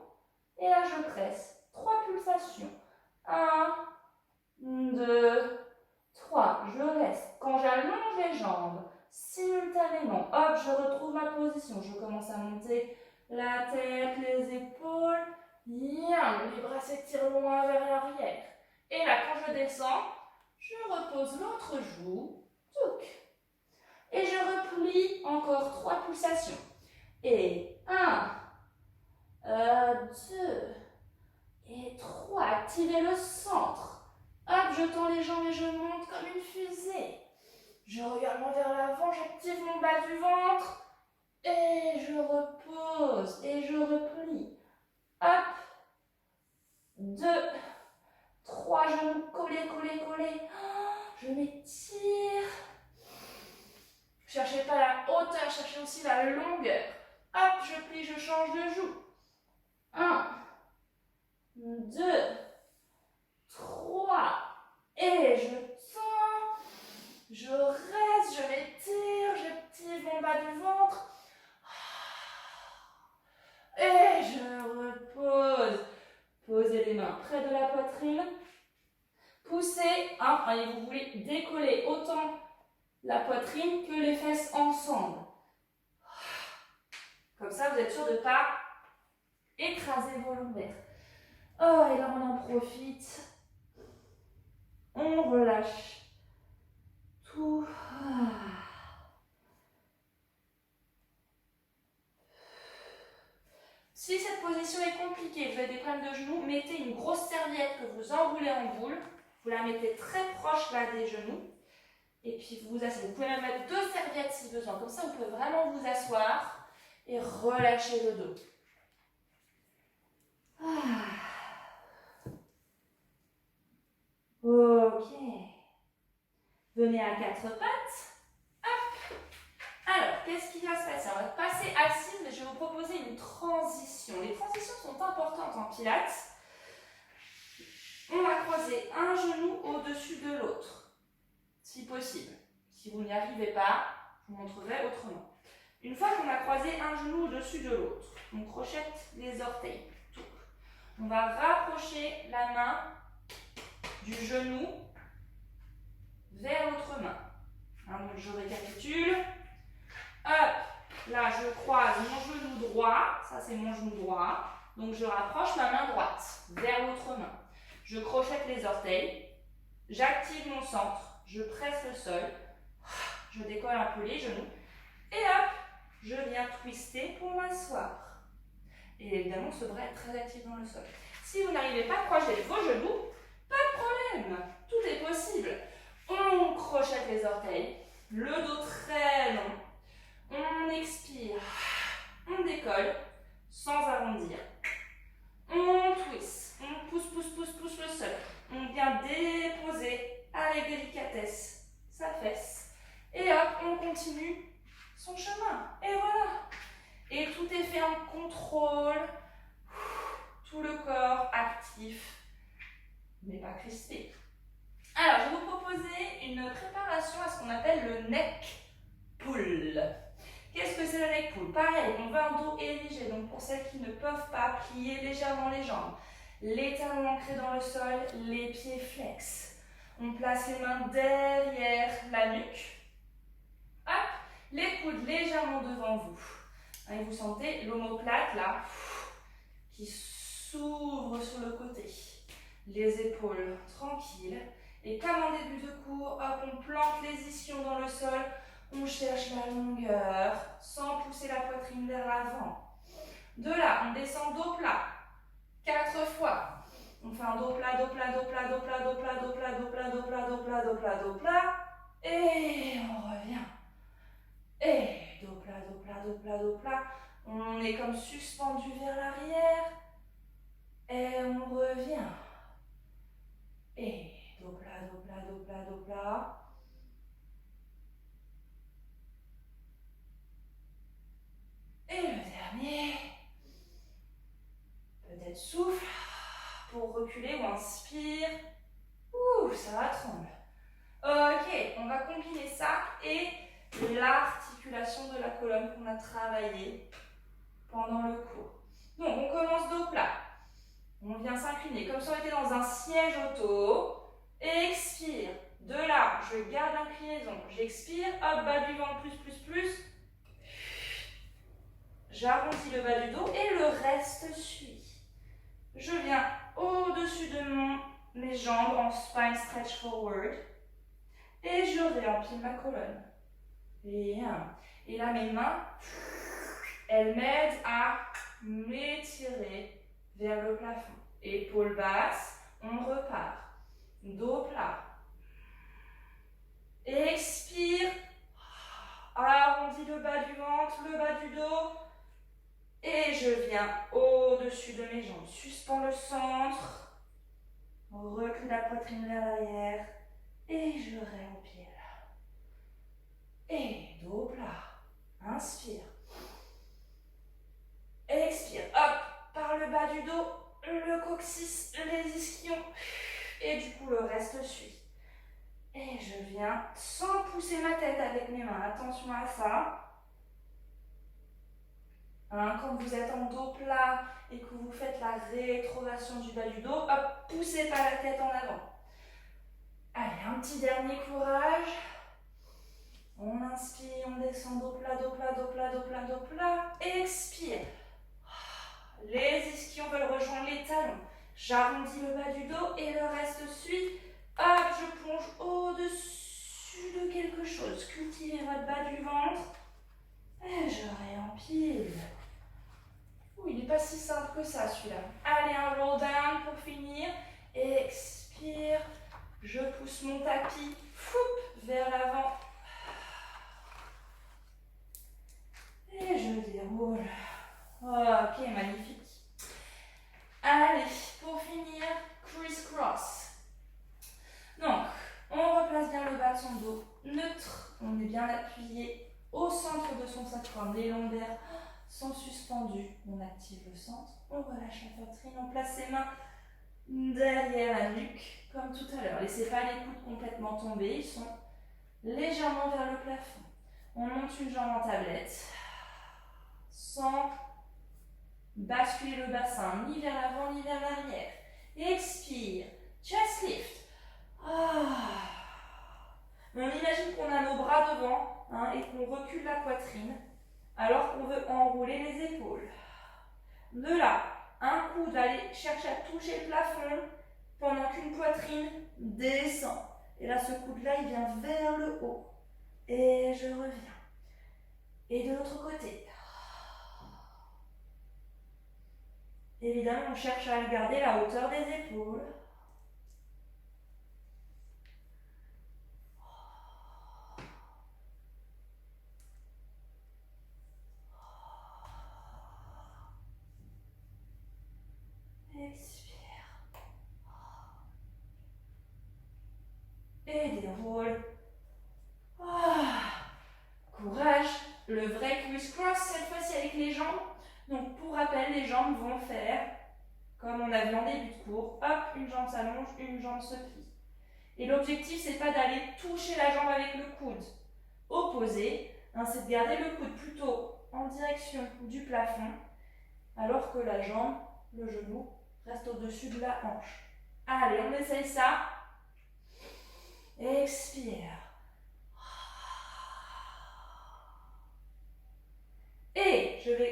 Et là, je presse. 3 pulsations. 1, 2, 3. Je reste. Quand j'allonge les jambes, simultanément, hop, je retrouve ma position. Je commence à monter la tête, les épaules. Bien, les bras s'étirent loin vers l'arrière. Et là, quand je descends, je repose l'autre joue. Touc. Et je replie encore 3 pulsations. Et 1, 2 et 3. Activez le centre. Hop, je tends les jambes et je monte comme une fusée. Je regarde vers l'avant, j'active mon bas du ventre. Et je repose et je replie. Hop. 2, 3 genoux collés, collés, collés. Je m'étire. Cherchez pas la hauteur, cherchez aussi la longueur. Hop, je plie, je change de joue. 1, 2, 3. Et je tends. Je reste, je m'étire, j'active mon bas du ventre. Et je repose. Posez les mains près de la poitrine. Poussez. Allez, vous voulez décoller autant la poitrine que les fesses ensemble. Comme ça, vous êtes sûr de ne pas écraser vos lombaires. Oh, et là, on en profite. On relâche tout. Si cette position est compliquée, vous avez des problèmes de genoux, mettez une grosse serviette que vous enroulez en boule. Vous la mettez très proche là des genoux. Et puis vous vous asseyez. Vous pouvez même mettre 2 serviettes si besoin. Comme ça, vous pouvez vraiment vous asseoir et relâcher le dos. Ok. Venez à 4 pattes. Hop. Alors, qu'est-ce qui va se passer? On va passer assise, mais je vais vous proposer une transition. Les transitions sont importantes en pilates. On va croiser un genou au-dessus de l'autre, si possible. Si vous n'y arrivez pas, je vous montrerai autrement. Une fois qu'on a croisé un genou au-dessus de l'autre, on crochette les orteils. Tout. On va rapprocher la main du genou vers l'autre main. Donc je récapitule. Hop, là je croise mon genou droit, ça c'est mon genou droit. Donc je rapproche ma main droite vers l'autre main. Je crochette les orteils, j'active mon centre, je presse le sol, je décolle un peu les genoux et hop, je viens twister pour m'asseoir. Et évidemment, ce bras est très actif dans le sol. Si vous n'arrivez pas à crocheter vos genoux, pas de problème, tout est possible. On crochette les orteils, le dos très long, on expire, on décolle sans arrondir. On twist, on pousse, pousse, pousse, pousse le sol. On vient déposer avec délicatesse sa fesse. Et hop, on continue son chemin. Et voilà. Et tout est fait en contrôle. Tout le corps actif, mais pas crispé. Alors, je vais vous proposer une préparation à ce qu'on appelle le neck pull. Qu'est-ce que c'est le neck pull? Pareil, on veut un dos érigé. Donc, pour celles qui ne peuvent pas, plier légèrement les jambes. Les talons ancrés dans le sol, les pieds flex. On place les mains derrière la nuque. Hop, les coudes légèrement devant vous. Et vous sentez l'omoplate là, qui s'ouvre sur le côté. Les épaules tranquilles. Et comme en début de cours, hop, on plante les ischions dans le sol. On cherche la longueur sans pousser la poitrine vers l'avant. De là, on descend dos plat. 4 fois. On fait un dos plat, dos plat, dos plat, dos plat, dos plat, dos plat, dos plat, dos plat, dos plat, dos plat, dos plat. Et on revient. Et dos plat, dos plat, dos plat, dos plat. On est comme suspendu vers l'arrière. Et on revient. Et dos plat, dos plat, dos plat, dos plat. Et le dernier. Peut-être souffle pour reculer ou inspire. Ouh, ça va trembler. Ok, on va combiner ça et l'articulation de la colonne qu'on a travaillé pendant le cours. Donc, on commence dos plat. On vient s'incliner comme si on était dans un siège auto. Expire. De là, je garde l'inclinaison. J'expire. Hop, bas du ventre, plus. J'arrondis le bas du dos et le reste suit. Je viens au-dessus de mes jambes en spine stretch forward. Et je réempile ma colonne. Bien. Et là, mes mains, elles m'aident à m'étirer vers le plafond. Épaules basses, on repart. Dos plat. Expire. Arrondis le bas du ventre, le bas du dos. Et je viens au-dessus de mes jambes. Suspends le centre. Recule la poitrine vers l'arrière. Et je réempile. Et dos plat. Inspire. Expire. Hop. Par le bas du dos, le coccyx, les ischions. Et du coup, le reste suit. Et je viens sans pousser ma tête avec mes mains. Attention à ça. Hein, quand vous êtes en dos plat et que vous faites la rétrovation du bas du dos, hop, poussez pas la tête en avant. Allez, un petit dernier courage. On inspire, on descend dos plat, dos plat, dos plat, dos plat, dos plat. Expire. Les ischions veulent rejoindre les talons. J'arrondis le bas du dos et le reste suit. Hop, je plonge au-dessus de quelque chose. Cultivez votre bas du ventre. Et je réempile. Ouh, il n'est pas si simple que ça, celui-là. Allez, un roll down pour finir. Expire. Je pousse mon tapis vers l'avant. Et je déroule. Ok, magnifique. Allez, pour finir, criss-cross. Donc, on replace bien le bas de son dos neutre. On est bien appuyé au centre de son sacrum. Les lombaires sont suspendus. On active le centre. On relâche la poitrine. On place ses mains derrière la nuque, comme tout à l'heure. Laissez pas les coudes complètement tomber. Ils sont légèrement vers le plafond. On monte une jambe en tablette. Sans basculer le bassin, ni vers l'avant, ni vers l'arrière. Expire. Chest lift. On imagine qu'on a nos bras devant et qu'on recule la poitrine alors qu'on veut enrouler les épaules. De là, un coude va aller chercher à toucher le plafond pendant qu'une poitrine descend. Et là, ce coude-là, il vient vers le haut. Et je reviens. Et de l'autre côté. Évidemment, on cherche à garder la hauteur des épaules. Expire. Et déroule. Courage. Le vrai criss-cross, cette fois-ci avec les jambes. Donc, pour rappel, les jambes vont faire comme on a vu en début de cours. Hop, une jambe s'allonge, une jambe se plie. Et l'objectif, c'est pas d'aller toucher la jambe avec le coude opposé, c'est de garder le coude plutôt en direction du plafond, alors que la jambe, le genou, reste au-dessus de la hanche. Allez, on essaye ça. Expire. Et je vais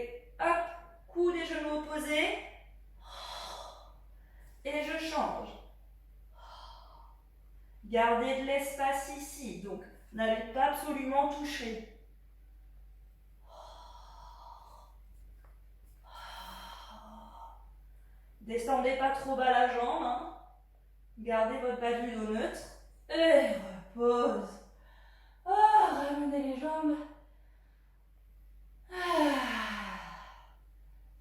Gardez de l'espace ici, donc n'allez pas absolument toucher. Descendez pas trop bas la jambe, hein. Gardez votre bas du dos neutre. Et repose. Ramenez les jambes.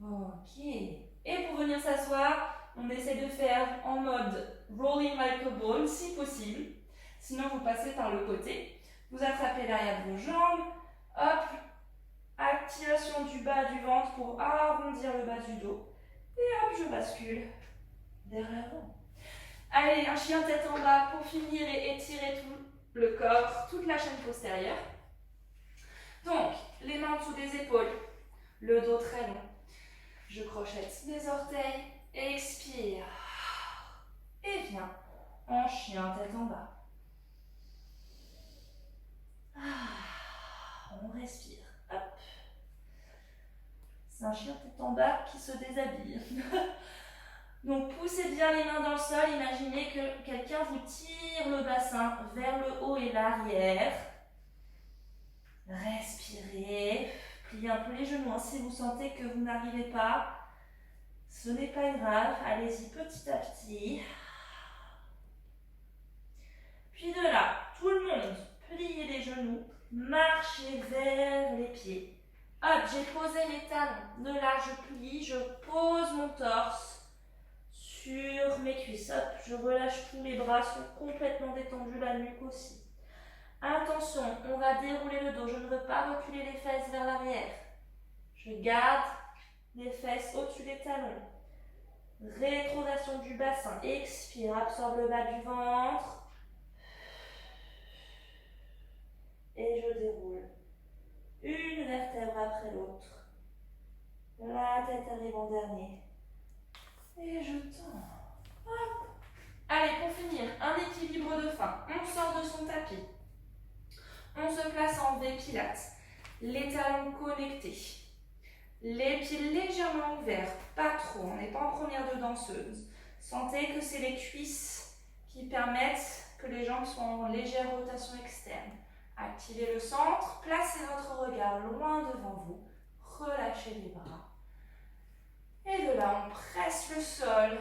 Ok. Et pour venir s'asseoir, on essaie de faire en mode rolling like a ball si possible. Sinon, vous passez par le côté. Vous attrapez l'arrière de vos jambes. Hop. Activation du bas du ventre pour arrondir le bas du dos. Et hop, je bascule vers l'avant. Allez, un chien tête en bas pour finir et étirer tout le corps, toute la chaîne postérieure. Donc, les mains en dessous des épaules, le dos très long. Je crochette mes orteils, expire. Et viens en chien tête en bas. On respire. Hop. C'est un chien tête en bas qui se déshabille. Donc poussez bien les mains dans le sol, imaginez que quelqu'un vous tire le bassin vers le haut et l'arrière. Respirez, pliez un peu les genoux si vous sentez que vous n'arrivez pas. Ce n'est pas grave, allez-y petit à petit. Puis de là, tout le monde, pliez les genoux, marchez vers les pieds. Hop, j'ai posé les talons. De là, je plie, je pose mon torse sur mes cuisses. Hop, je relâche tous les bras, sont complètement détendus, la nuque aussi. Attention, on va dérouler le dos. Je ne veux pas reculer les fesses vers l'arrière. Je garde les fesses au-dessus des talons. Rétroversion du bassin. Expire, absorbe le bas du ventre. Et je déroule. Une vertèbre après l'autre. La tête arrive en dernier. Et je tends. Hop. Allez, pour finir, un équilibre de fin. On sort de son tapis. On se place en V pilates. Les talons connectés. Les pieds légèrement ouverts. Pas trop, on n'est pas en première de danseuse. Sentez que c'est les cuisses qui permettent que les jambes soient en légère rotation externe. Activez le centre. Placez votre regard loin devant vous. Relâchez les bras. Et de là, on presse le sol.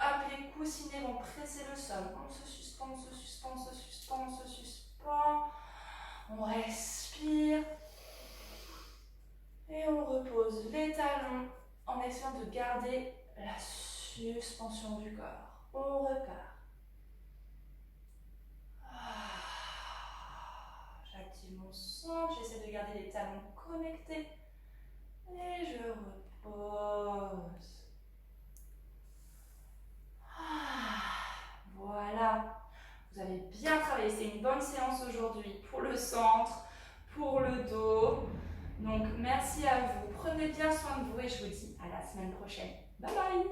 Hop, les coussinets vont presser le sol. On se suspend, on se suspend, on se suspend, on se suspend. On respire. Et on repose les talons en essayant de garder la suspension du corps. On repart. J'active mon centre, j'essaie de garder les talons connectés. Et je repose. Voilà. Vous avez bien travaillé. C'est une bonne séance aujourd'hui pour le centre, pour le dos. Donc, merci à vous. Prenez bien soin de vous et je vous dis à la semaine prochaine. Bye bye!